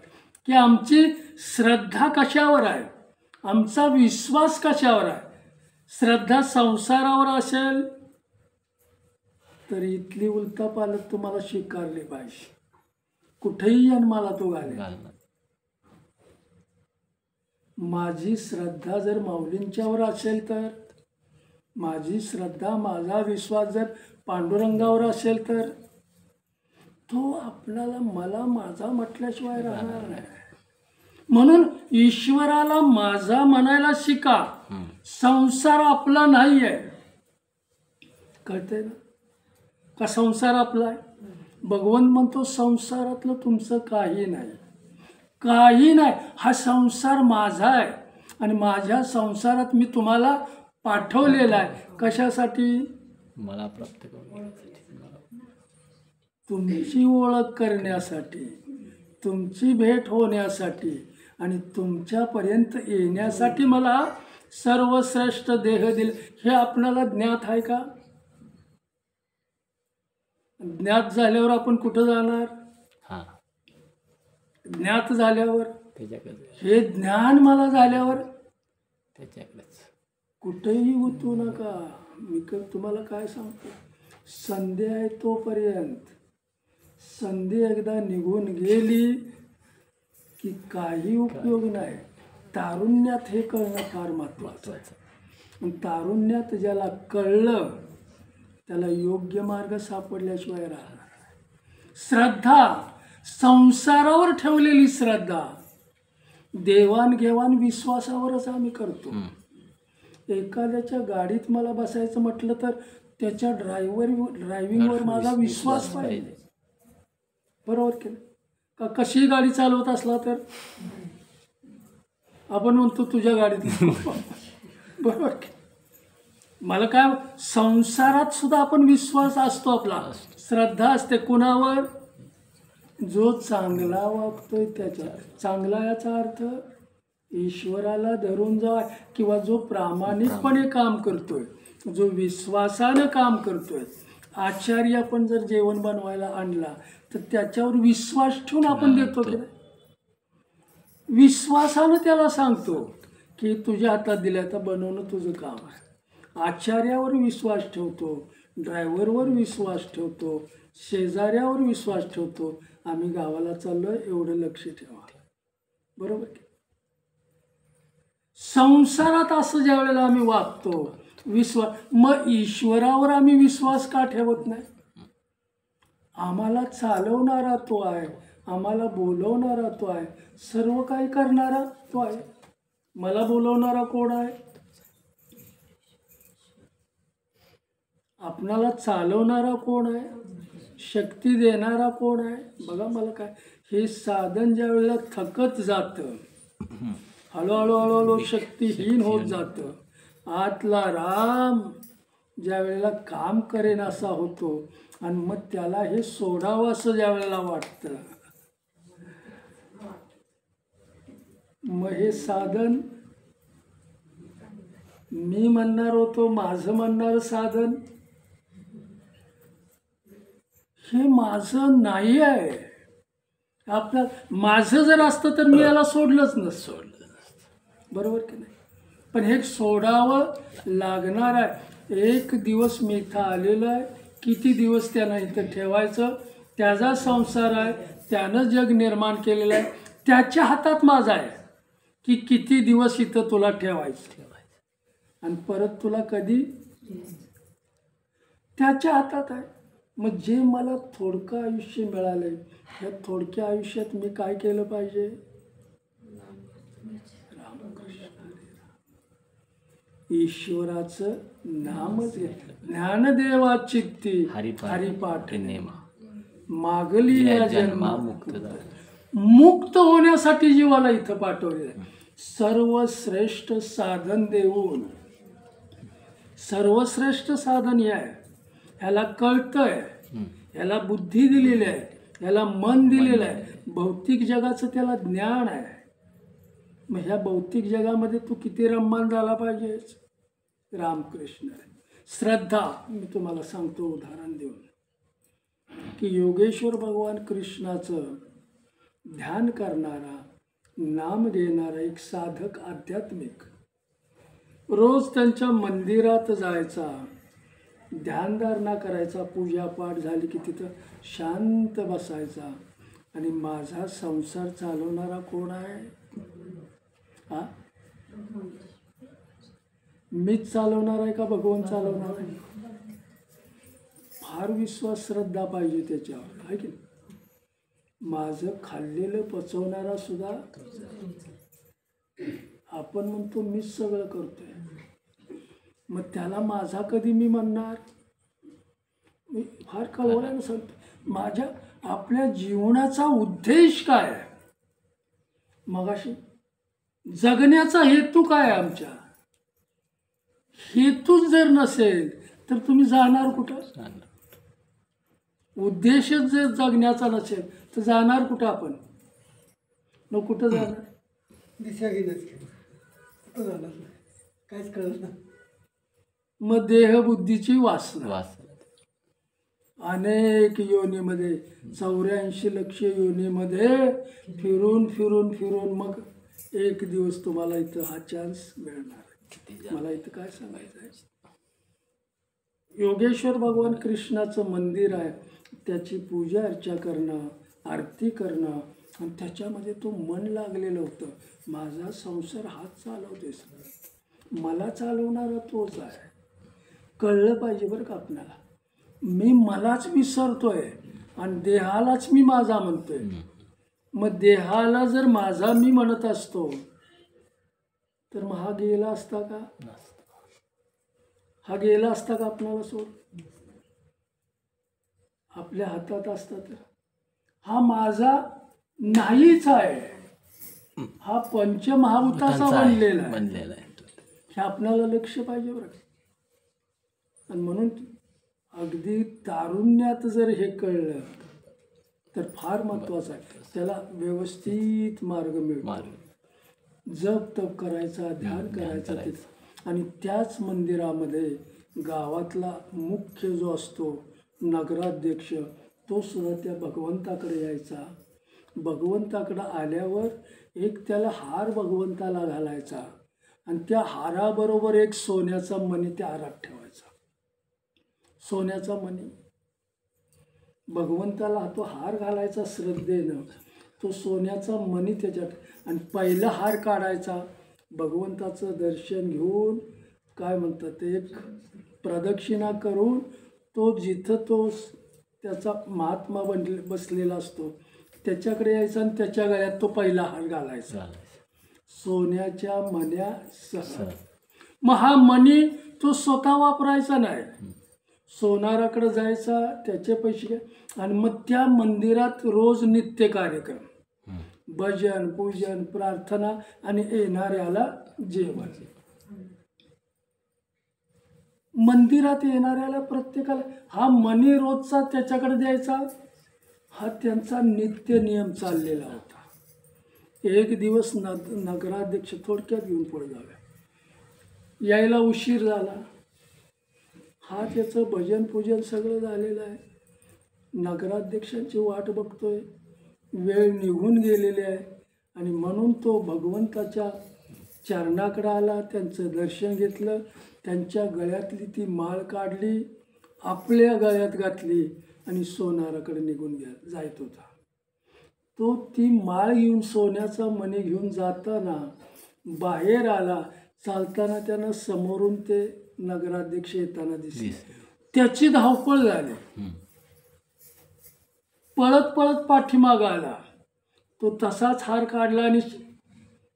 [SPEAKER 2] की आमची श्रद्धा कशावर आहे, आमचा विश्वास कशावर आहे. श्रद्धा संसारावर असेल तर इथली उलथापालथ तुम्हाला स्वीकारली पाहिजे, कुठेही जन्माला तो घालेल.
[SPEAKER 1] घालणार.
[SPEAKER 2] माझी श्रद्धा जर माऊलींच्यावर असेल तर, माझी श्रद्धा माझा विश्वास जर पांडुरंगावर असेल तर तो आपल्याला मला माझा म्हटल्याशिवाय राहणार नाही. म्हणून ईश्वराला माझा म्हणायला शिका. संसार आपला नाही आहे. कळतंय ना? का संसार आपला आहे? भगवंत म्हणतो संसारातलं तुमचं काही नाही, काही नाही. हा संसार माझा आहे आणि माझ्या संसारात मी तुम्हाला पाठवलेला आहे. कशासाठी?
[SPEAKER 1] मला प्राप्त करून घेण्यासाठी.
[SPEAKER 2] तुमची ओळख करण्यासाठी, तुमची भेट होण्यासाठी आणि तुमच्यापर्यंत येण्यासाठी मला सर्वश्रेष्ठ देह दिले. हे आपल्याला ज्ञात आहे का? ज्ञात झाल्यावर आपण कुठं जाणार?
[SPEAKER 1] हां,
[SPEAKER 2] ज्ञात झाल्यावर,
[SPEAKER 1] त्याच्याकडे
[SPEAKER 2] हे ज्ञान मला झाल्यावर
[SPEAKER 1] त्याच्याकडेच.
[SPEAKER 2] कुठेही उतरू नका. मी तुम्हाला काय सांगतो, संधी आहे तोपर्यंत. संधी एकदा निघून गेली की काही उपयोग नाही. तारुण्यात हे कळणं फार महत्त्वाचं आहे. पण तारुण्यात ज्याला कळलं त्याला योग्य मार्ग सापडल्याशिवाय राहणार नाही. श्रद्धा, संसारावर ठेवलेली श्रद्धा, देवाणघेवाण विश्वासावरच आम्ही करतो. एखाद्याच्या गाडीत मला बसायचं म्हटलं तर त्याच्या ड्रायव्हिंगवर माझा विश्वास पाहिजे. बरोबर की नाही? का कशी गाडी चालवत असला तर आपण म्हणतो तुझ्या गाडीत बरोबर की? मला काय, संसारात सुद्धा आपण विश्वास असतो, आपला श्रद्धा असते. कुणावर? जो चांगला वागतोय त्याच्या. चांगला याचा अर्थ ईश्वराला धरून जावा, किंवा जो प्रामाणिकपणे काम करतोय, जो विश्वासानं काम करतोय. आचार्य आपण जर जेवण बनवायला आणला तर त्याच्यावर विश्वास ठेवून आपण देतो की नाही? विश्वासानं त्याला सांगतो की तुझ्या हातात दिल्या तर बनवणं तुझं काम आहे. आचार्यावर विश्वास ठेवतो, ड्रायव्हरवर विश्वास ठेवतो, शेजाऱ्यावर विश्वास ठेवतो. आम्ही गावाला चाललोय एवढं लक्ष ठेवा. बरोबर की? संसारात असं ज्या वेळेला आम्ही वागतो विश्वास, मग ईश्वरावर आम्ही विश्वास का ठेवत नाही? आम्हाला चालवणारा तो आहे, आम्हाला बोलवणारा तो आहे, सर्व काही करणारा तो आहे. मला बोलवणारा कोण आहे? आपणाला चालवणारा कोण आहे? शक्ती देणारा कोण आहे? बघा मला काय, हे साधन ज्या वेळेला थकत जातं, हळूहळू हळूहळू शक्तीहीन होत जातं, आतला राम ज्या वेळेला काम करेन असा होतो आणि मग त्याला हे सोडावं असं ज्या वेळेला वाटतं, मग हे साधन मी म्हणणार होतो, माझं म्हणणार साधन हे माझं नाही आहे. आपलं माझं जर असतं तर मी याला सोडलंच नसतं. बरोबर की नाही? पण हे सोडावं लागणार आहे. एक दिवस मी इथं आलेलो आहे, किती दिवस त्यानं इथं ठेवायचं? त्याचा संसार आहे, त्यानं जग निर्माण केलेलं आहे. त्याच्या हातात माझा आहे की किती दिवस इथं तुला ठेवायचं आणि परत तुला कधी त्याच्या हातात आहे. मग जे मला थोडकं आयुष्य मिळालंय या थोडक्या आयुष्यात मी काय केलं पाहिजे? ईश्वराचं नामच घेतलं. ज्ञानदेवा चित्ती हरिपाठ
[SPEAKER 1] नेमा
[SPEAKER 2] मागली या
[SPEAKER 1] जन्मा
[SPEAKER 2] जन्मा
[SPEAKER 1] मुक्त झाला.
[SPEAKER 2] मुक्त होण्यासाठी जीवाला इथं पाठवले आहे. सर्वश्रेष्ठ साधन देऊन सर्वश्रेष्ठ साधन हे आहे. ह्याला कळतंय, ह्याला बुद्धी दिलेली आहे, ह्याला मन दिलेलं आहे, भौतिक जगाचं त्याला ज्ञान आहे. मग ह्या भौतिक जगामध्ये तू किती रममान झाला पाहिजेस? रामकृष्ण श्रद्धा. मी तुम्हाला सांगतो उदाहरण देऊन की योगेश्वर भगवान कृष्णाचं ध्यान करणारा, नाम घेणारा एक साधक आध्यात्मिक रोज त्यांच्या मंदिरात जायचा, ध्यानधारणा करायचा, पूजापाठ झाली की तिथं शांत बसायचा. आणि माझा संसार चालवणारा कोण आहे? हा, मीच चालवणार आहे का भगवान चालवणार आहे? फार विश्वास श्रद्धा पाहिजे त्याच्यावर, आहे की नाही? माझं खाल्लेलं पचवणारा सुद्धा आपण म्हणतो मीच सगळं करतोय. मग त्याला माझा कधी मी म्हणणार? मी फार कळवळ्यानं सांगतो माझ्या आपल्या जीवनाचा उद्देश काय आहे? मगाशी जगण्याचा हेतू काय आहे? आमच्या हेतूच जर नसेल तर तुम्ही जाणार कुठं? उद्देशच जर जगण्याचा नसेल तर जाणार कुठं आपण? मग कुठं जाणार?
[SPEAKER 4] दिशाहीनच केलं, कुठं जाणार नाही, काहीच कळत नाही.
[SPEAKER 2] मग देहबुद्धीची वासना
[SPEAKER 1] वासना
[SPEAKER 2] अनेक योनीमध्ये 84 लक्ष योनीमध्ये फिरून फिरून फिरून मग एक दिवस तुम्हाला इथं हा चान्स मिळणार आहे. मला इथं काय सांगायचं आहे? योगेश्वर भगवान कृष्णाचं मंदिर आहे, त्याची पूजा अर्चा करणं, आरती करणं आणि त्याच्यामध्ये तो मन लागलेलं होतं. माझा संसार हात चालवतेस, मला चालवणारा तोच आहे. कळलं पाहिजे बरं का आपल्याला. मी मलाच विसरतोय आणि देहालाच मी माझा म्हणतोय. मग देहाला जर माझा मी म्हणत असतो तर मग हा गेला असता का? हा गेला असता का आपल्याला सोड? आपल्या हातात असता तर हा माझा नाहीच आहे. हा पंचमहाभूताचा बनलेला आहे. हे आपल्याला लक्ष पाहिजे बरं. आणि म्हणून अगदी तारुण्यात जर हे कळलं तर फार महत्त्वाचं आहे. त्याला व्यवस्थित मार्ग मिळतो. जप तप करायचा, ध्यान करायचं तिथं. आणि त्याच मंदिरामध्ये गावातला मुख्य जो असतो नगराध्यक्ष, तो सुद्धा त्या भगवंताकडे यायचा. भगवंताकडं आल्यावर एक त्याला हार भगवंताला घालायचा आणि त्या हाराबरोबर एक सोन्याचा मणी त्या हारात ठेवायचा. सोन्याचा मणी भगवंताला तो हार घालायचा श्रद्धेनं, तो सोन्याचा मणी त्याच्यात. आणि पहिला हार काढायचा, भगवंताचं दर्शन घेऊन काय म्हणतात ते एक प्रदक्षिणा करून तो जिथं तो त्याचा महात्मा बसलेला असतो त्याच्याकडे यायचा आणि त्याच्या गळ्यात तो पहिला हार घालायचा सोन्याच्या मण्यासह. मग हा मणी तो स्वतः वापरायचा नाही, सोनाराकडे जायचा, त्याचे पैसे घ्या. आणि मग त्या मंदिरात रोज नित्य कार्यक्रम, भजन पूजन प्रार्थना आणि येणाऱ्याला जेवण. मंदिरात येणाऱ्याला प्रत्येकाला हा मणी रोजचा त्याच्याकडे द्यायचा. हा त्यांचा नित्य नियम चाललेला होता. एक दिवस नगराध्यक्ष थोडक्यात घेऊन पुढे जावे, यायला उशीर झाला. हा त्याचं भजन पूजन सगळं झालेलं आहे, नगराध्यक्षांची वाट बघतोय, वेळ निघून गेलेली आहे. आणि म्हणून तो भगवंताच्या चरणाकडे आला, त्यांचं दर्शन घेतलं, त्यांच्या गळ्यातली ती माळ काढली, आपल्या गळ्यात घातली आणि सोनाराकडे निघून जायत होता. तो ती माळ घेऊन सोन्याचा मणी घेऊन जाताना बाहेर आला. चालताना त्यानं समोरून ते नगराध्यक्ष येताना दिसले. त्याची धावपळ झाली. पळत पळत पाठीमाग आला. तो तसाच हार काढला आणि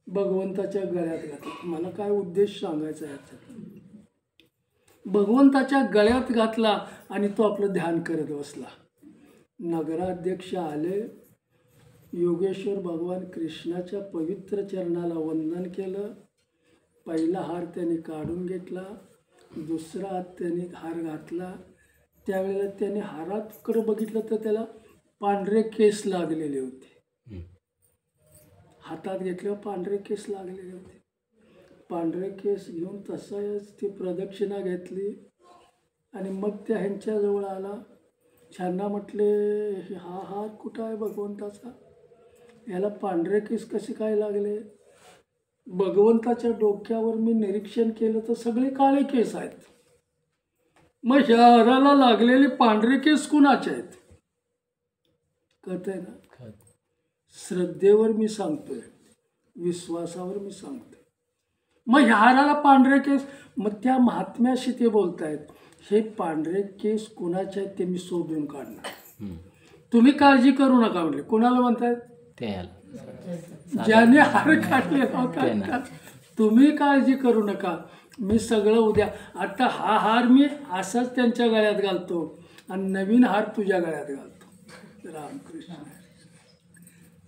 [SPEAKER 2] भगवंताच्या गळ्यात घातला. मला काय उद्देश सांगायचा याच्यात, भगवंताच्या गळ्यात घातला आणि तो आपलं ध्यान करत बसला. नगराध्यक्ष आले. योगेश्वर भगवान कृष्णाच्या पवित्र चरणाला वंदन केलं. पहिला हार त्याने काढून घेतला, दुसरा हात त्याने हार घातला. त्यावेळेला त्याने हाराकडे बघितलं तर त्याला पांढरे केस लागलेले होते. हातात घेतल्यावर पांढरे केस लागलेले होते. पांढरे केस घेऊन तसंच ती प्रदक्षिणा घेतली आणि मग त्या ह्यांच्याजवळ आला. छान्ना म्हटले, हा हार कुठं आहे भगवंताचा? याला पांढरे केस कसे काय लागले? भगवंताच्या डोक्यावर मी निरीक्षण केलं तर सगळे काळे केस आहेत. मग ह्या हाराला लागलेले पांढरे केस कुणाचे आहेत? कळतंय ना? श्रद्धेवर मी सांगतोय, विश्वासावर मी सांगतोय. मग ह्या हाराला पांढरे केस, मग त्या महात्म्याशी ते बोलतायत, हे पांढरे केस कुणाचे आहेत ते मी शोधून काढणार. तुम्ही काळजी करू नका म्हटले. कोणाला म्हणतायत? ज्याने हार काढलेला होता. तुम्ही काळजी करू नका, मी सगळं उद्या. आता हा हार मी असाच त्यांच्या गळ्यात घालतो आणि नवीन हार तुझ्या गळ्यात घालतो. रामकृष्ण.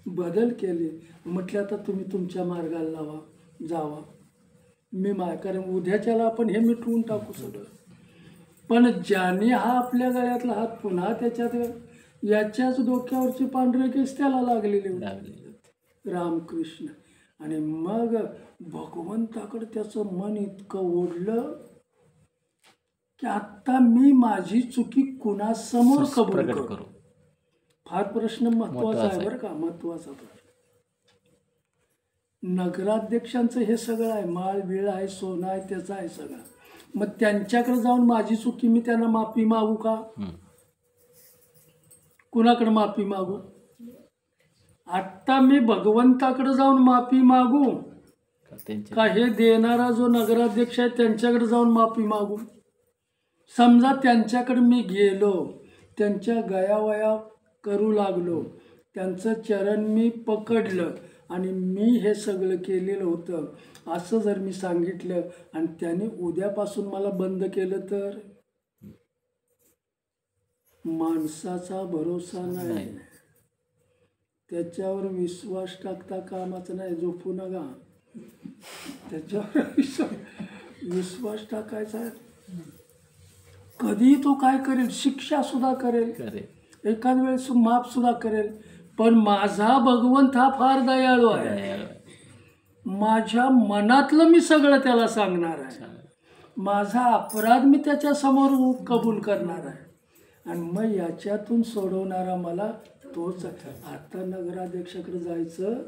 [SPEAKER 2] बदल केले. म्हटलं आता तुम्ही तुमच्या मार्गाला लावा, जावा. मी कारण उद्याच्याला आपण हे मिटवून टाकू सगळं. पण ज्याने हा आपल्या गळ्यातला हात पुन्हा त्याच्यात, याच्याच डोक्यावरचे पांढरे केस त्याला लागलेले होते. रामकृष्ण. आणि मग भगवंताकडे त्याचं मन इतकं ओढलं की आत्ता मी माझी चुकी कुणासमोर कबूल करू. फार प्रश्न महत्वाचा आहे बरं का, महत्वाचा प्रश्न. नगराध्यक्षांचं हे सगळं आहे, माळ बिळ आहे, सोनं आहे, त्याचं आहे सगळं. मग त्यांच्याकडे जाऊन माझी चुकी मी त्यांना माफी मागू का? कुणाकडे माफी मागू? आत्ता मी भगवंताकडे जाऊन माफी मागू का हे देणारा जो नगराध्यक्ष आहे त्यांच्याकडे जाऊन माफी मागू? समजा त्यांच्याकडे मी गेलो, त्यांच्या गयावया करू लागलो, त्यांचं चरण मी पकडलं आणि मी हे सगळं केलेलं होतं असं जर मी सांगितलं आणि त्याने उद्यापासून मला बंद केलं तर? माणसाचा भरोसा नाही, त्याच्यावर विश्वास टाकता कामाचं नाही. झोपू नका, त्याच्यावर विश्वास टाकायचा. कधी तो काय करेल, शिक्षा सुद्धा करेल, एखाद वेळेस माफ सुद्धा करेल. पण माझा भगवंत हा फार दयाळू आहे. माझ्या मनातलं मी सगळं त्याला सांगणार आहे. माझा अपराध मी त्याच्या समोर कबूल करणार आहे आणि मग याच्यातून सोडवणारा मला तोच. आता नगराध्यक्षाकडे जायचं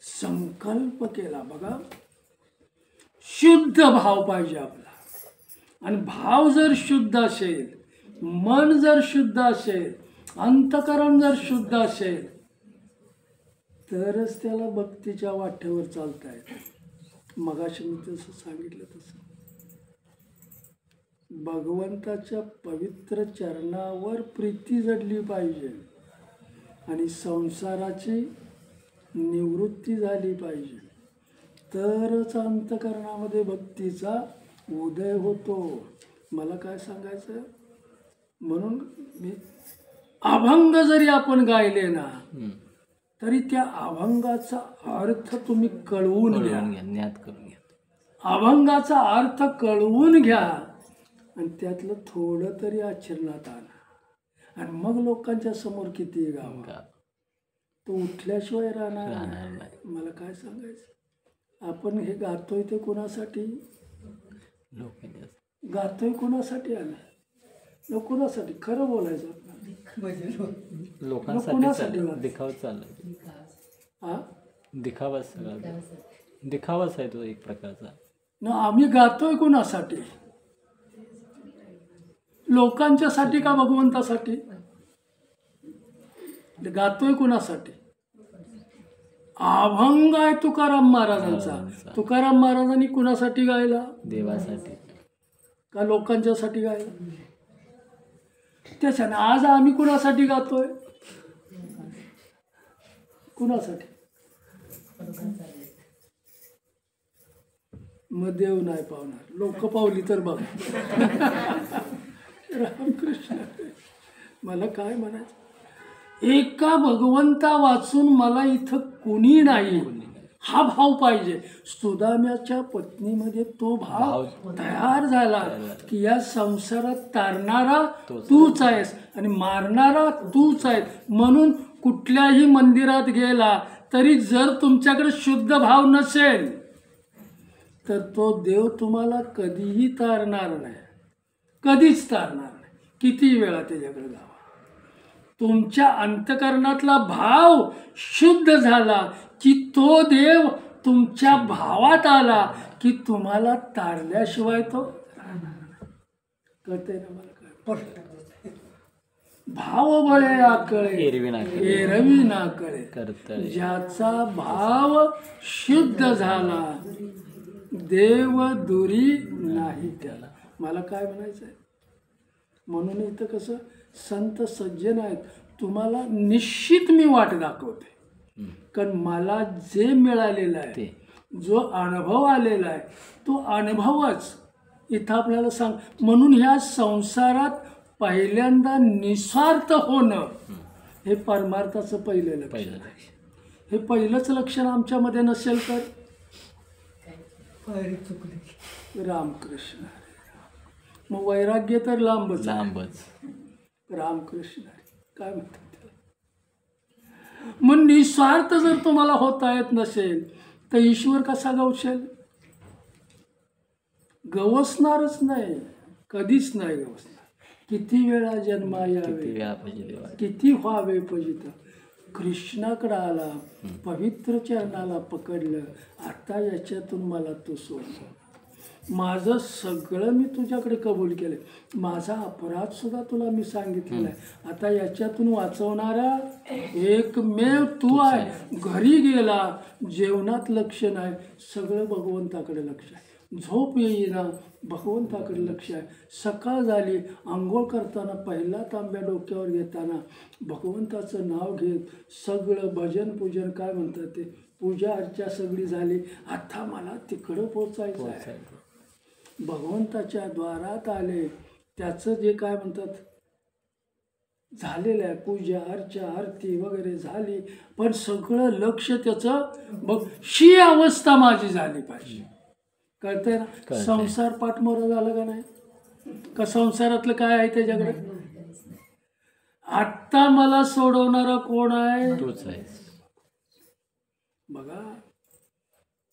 [SPEAKER 2] संकल्प केला बघा. शुद्ध भाव पाहिजे आपला. आणि भाव जर शुद्ध असेल, मन जर शुद्ध असेल, अंतकरण जर शुद्ध असेल तरच त्याला भक्तीच्या वाटेवर चालता येतं. मगाशी मी तसं सांगितलं तसं भगवंताच्या पवित्र चरणावर प्रीती जडली पाहिजे आणि संसाराची निवृत्ती झाली पाहिजे, तरच अंतकरणामध्ये भक्तीचा उदय होतो. मला काय सांगायचं, म्हणून मी अभंग जरी आपण गायले ना तरी त्या अभंगाचा अर्थ तुम्ही कळवून घ्या,
[SPEAKER 1] ज्ञात करून घ्या. अभंगाचा
[SPEAKER 2] अर्थ कळवून घ्या आणि त्यातलं थोडं तरी आचरणात आणा आणि मग लोकांच्या समोर किती गावा, तो उठल्याशिवाय राहणार नाही. मला काय सांगायचं, आपण हे गातोय ते कोणासाठी? गातोय कोणासाठी? आलं कोणासाठी? खरं बोलायचं
[SPEAKER 1] लोकांसाठी दिखावा चाललाय.
[SPEAKER 2] हा
[SPEAKER 1] दिखावाच सगळा, दिखावाच आहे तो एक प्रकारचा.
[SPEAKER 2] ना आम्ही गातोय कोणासाठी? लोकांच्यासाठी का भगवंतासाठी? गातोय कुणासाठी? अभंग आहे तुकाराम महाराजांचा. तुकाराम महाराजांनी कुणासाठी गायला?
[SPEAKER 1] देवासाठी.
[SPEAKER 2] का लोकांच्यासाठी गायला? त्याच्यानं आज आम्ही कुणासाठी गातोय? कुणासाठी? मग देव नाही पावणार, लोक पावली तर बघा. रामकृष्ण. मला काय म्हणायचं, एका भगवंता वाचून मला इथं कुणी नाही हा भाव पाहिजे. सुदाम्याच्या पत्नीमध्ये तो भाव तयार झाला की या संसारात तारणारा तूच आहेस आणि मारणारा तूच आहेस. म्हणून कुठल्याही मंदिरात गेला तरी जर तुमच्याकडे शुद्ध भाव नसेल तर तो देव तुम्हाला कधीही तारणार नाही, कधीच तारणार नाही. किती वेळा त्याच्याकडे जावा. तुमच्या अंतकरणातला भाव शुद्ध झाला की तो देव तुमच्या भावात आला की तुम्हाला तारल्याशिवाय तो कळतंय ना? मला काय भाव बळे आकळे एरवी ना कळे. ज्याचा भाव शुद्ध झाला देव दुरी नाही त्याला. मला काय म्हणायचं आहे, म्हणून इथं कसं संत सज्जन आहेत, तुम्हाला निश्चित मी वाट दाखवते. कारण मला जे मिळालेलं आहे, जो अनुभव आलेला आहे तो अनुभवच इथं आपल्याला सांग. म्हणून ह्या संसारात पहिल्यांदा निस्वार्थ होणं हे परमार्थाचं पहिलं लक्षण आहे. हे पहिलंच लक्षण आमच्यामध्ये नसेल तर रामकृष्ण. मग वैराग्य तर लांबच. रामकृष्ण काय म्हणतात त्याला. मग निस्वार्थ जर तुम्हाला होता येत नसेल तर ईश्वर कसा गवशेल? गवसणारच नाही, कधीच नाही गवसणार. किती वेळा जन्मा यावे, किती व्हावे पजित. कृष्णाकडे आला, पवित्र चरणाला पकडलं, आता याच्यातून मला तू सोड. माझं सगळं मी तुझ्याकडे कबूल केलं, माझा अपराध सुद्धा तुला मी सांगितलेला आहे. आता याच्यातून वाचवणारा एकमेव तू आहे. घरी गेला, जेवणात लक्ष नाही, सगळं भगवंताकडे लक्ष आहे. झोप येईना, भगवंताकडे लक्ष आहे. सकाळ झाली, आंघोळ करताना पहिला तांब्या डोक्यावर घेताना भगवंताचं नाव घेत सगळं भजन पूजन काय म्हणतात ते पूजा अर्चा सगळी झाली. आता मला तिकडं पोचायचं आहे. भगवंताच्या द्वारात आले, त्याचं जे काय म्हणतात झालेलं आहे, पूजा अर्चा आरती वगैरे झाली, पण सगळं लक्ष त्याचं बघ शी अवस्था माझी झाली पाहिजे. कळतंय ना? संसार पाठमोरा झाला का नाही? का संसारातलं काय आहे त्याच्याकडे? आत्ता मला सोडवणारा कोण आहे?
[SPEAKER 1] तूच आहेस.
[SPEAKER 2] बघा,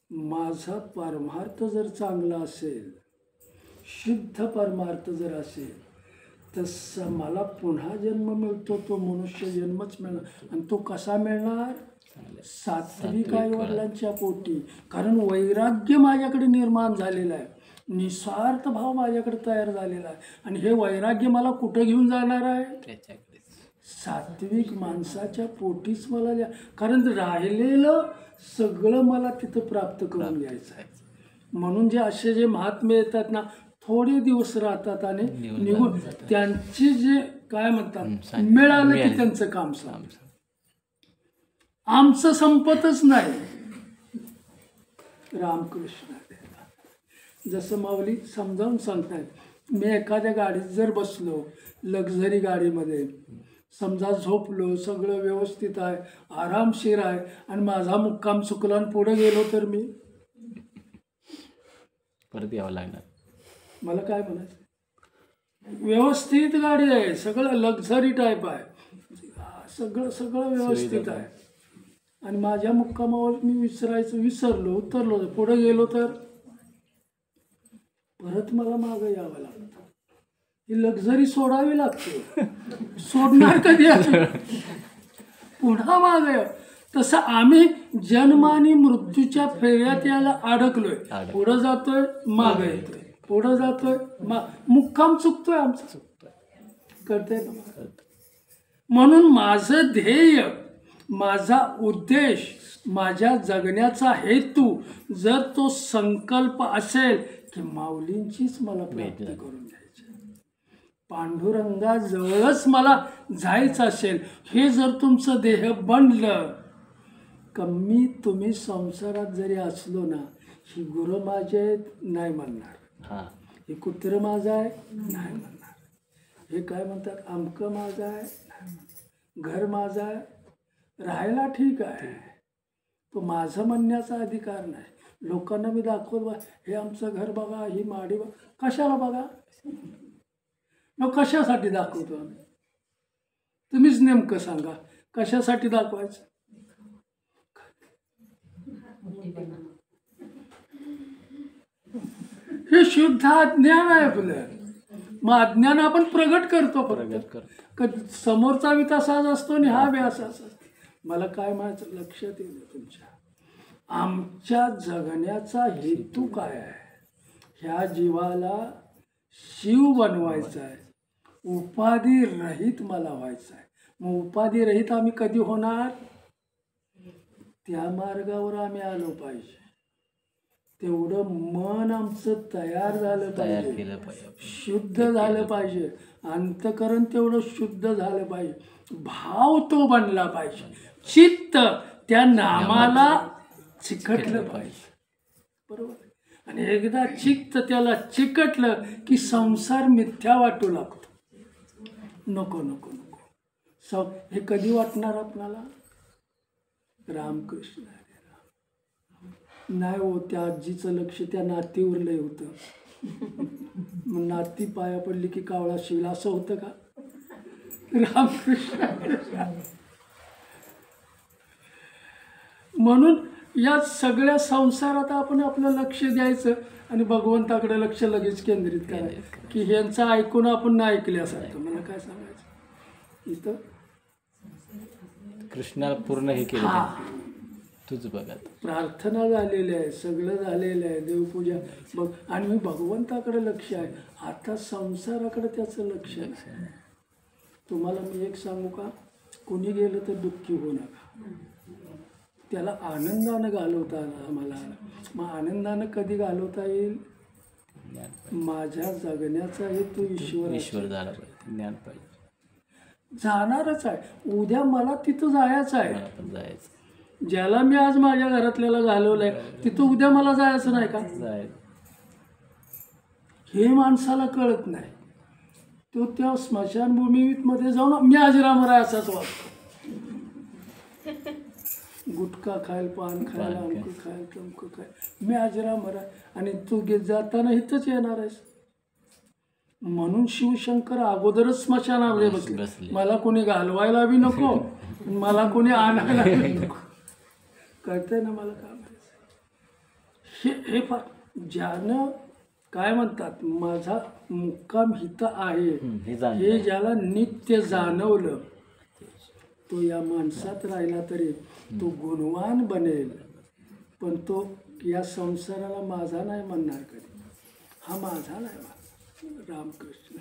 [SPEAKER 2] माझा परमार्थ जर चांगला असेल, शुद्ध परमार्थ जर असेल तर मला पुन्हा जन्म मिळतो, तो मनुष्य जन्मच मिळणार. आणि तो कसा मिळणार? सात्विक आई वडिलांच्या पोटी. कारण वैराग्य माझ्याकडे निर्माण झालेलं आहे, निस्वार्थ भाव माझ्याकडे तयार झालेला आहे. आणि हे वैराग्य मला कुठं घेऊन जाणार आहे? सात्विक माणसाच्या पोटीच मला द्या. कारण राहिलेलं सगळं मला तिथं प्राप्त करून घ्यायचं आहे. म्हणून जे असे जे महात्मे येतात ना, थोडे दिवस राहतात आणि निघून त्यांचे जे काय म्हणतात मिळालं की त्यांचं काम संपतं. आमचं संपतच नाही. रामकृष्ण. जसं माऊली समजावून सांगतायत, मी एखाद्या गाडीत जर बसलो, लक्झरी गाडीमध्ये समजा झोपलो, सगळं व्यवस्थित आहे, आरामशीर आहे, आणि माझा मुक्काम चुकला आणि पुढे गेलो तर मी
[SPEAKER 1] परत यावं लागणार.
[SPEAKER 2] मला काय म्हणायचं, व्यवस्थित गाडी आहे, सगळं लक्झरी टाईप आहे, सगळं सगळं व्यवस्थित आहे, आणि माझ्या मुक्कामावर मी विसरलो, उतरलो, पुढे गेलो तर परत मला मागं यावं लागतं. ही लक्झरी सोडावी लागते. सोडणार कधी आहे? पुन्हा मागं. तसं आम्ही जन्म आणि मृत्यूच्या फेऱ्यात याला अडकलोय. पुढं जातोय, मागं येतोय, पुढं जातोय, मुक्काम चुकतोय आमचा. कळतंय ना? म्हणून माझं ध्येय, माझा उद्देश, माझ्या जगण्याचा हेतू जर तो संकल्प असेल की माऊलींचीच मला प्राप्ती करून द्यायची, पांडुरंगाजवळच मला जायचं असेल, हे जर तुमचं देह बनलं, कमी तुम्ही संसारात जरी असलो ना, ही गुरं माझे आहेत नाही म्हणणार, हे कुत्रं माझं आहे नाही म्हणणार, हे काय म्हणतात अमकं माझं आहे नाही म्हणणार, घर माझं आहे, राहायला ठीक आहे, तो माझं म्हणण्याचा अधिकार नाही. लोकांना मी दाखवत बा, हे आमचं घर बघा, ही माडी बघा, कशाला बघा, मग कशासाठी दाखवतो आम्ही? तुम्हीच नेमकं सांगा कशासाठी दाखवायचं? हे शुद्ध अज्ञान आहे आपलं. मग अज्ञान आपण प्रगट करतो फक्त. समोरचा बी तसाच असतो आणि हा बी असाच असतो. मला काय म्हणायचं लक्षात येईल तुमच्या, आमच्या जगण्याचा हेतू काय आहे? ह्या जीवाला शिव बनवायचा आहे, उपाधी रहित मला व्हायचं आहे. मग उपाधी रहित आम्ही कधी होणार? त्या मार्गावर आम्ही आलो पाहिजे. तेवढं मन आमचं तयार झालं पाहिजे, शुद्ध झालं पाहिजे, अंतकरण तेवढं शुद्ध झालं पाहिजे, भाव तो बनला पाहिजे, चित्त त्या नामाला चिकटलं पाहिजे. बरोबर. आणि एकदा चित्त त्याला चिकटलं की संसार मिथ्या वाटू लागतो. नको नको नको. हे कधी वाटणार आपणाला? रामकृष्ण नाही हो. त्या आजीचं लक्ष त्या नातीवर लय होतं. मग नाती पाया पडली की कावळा शिवला असं होतं का? रामकृष्ण. म्हणून या सगळ्या संसारात आपण आपलं लक्ष द्यायचं आणि भगवंताकडे लक्ष लगेच केंद्रित करायचं की ह्यांचं ऐकून आपण नाही ऐकल्यासारखं. मला काय सांगायचं इथं?
[SPEAKER 1] कृष्णाला पूर्ण हे केलं तुझ बघा.
[SPEAKER 2] प्रार्थना झालेली आहे, सगळं झालेलं आहे, देवपूजा बघ, आणि मी भगवंताकडे लक्ष आहे. आता संसाराकडे त्याचं लक्ष नाही. तुम्हाला मी एक सांगू का, कोणी गेलं तर दुःखी होऊ नका. त्याला आनंदानं घालवता आला आम्हाला. मग आनंदानं कधी घालवता येईल? माझ्या जगण्याचा हेतू ईश्वर
[SPEAKER 1] झाला पाहिजे, ज्ञान पाहिजे.
[SPEAKER 2] जाणारच आहे. उद्या मला तिथं जायचं आहे.
[SPEAKER 1] जायचं.
[SPEAKER 2] ज्याला मी आज माझ्या घरातल्याला घालवलंय तिथं उद्या मला जायचं नाही का? हे माणसाला कळत नाही. तो त्या स्मशानभूमीमध्ये जाऊन मी आज रामरायाचाच वागतो. गुटखा खायला, पान खायला, अमकं खायला, तमकं खायला, मी आज रामराय. आणि तू जाताना इथंच येणार आहेस. म्हणून शिवशंकर अगोदरच स्मशानामध्ये बसले. मला कोणी घालवायला बी नको, मला कोणी आणायला बी नको. कळतंय ना मला काय म्हणायचं? हे फार ज्यानं काय म्हणतात माझा मुक्काम हित आहे हे ज्याला नित्य जाणवलं, तो या माणसात राहिला तरी तो गुणवान बनेल. पण तो या संसाराला माझा नाही म्हणणार कधी. हा माझा नाही म्हणणार. रामकृष्ण.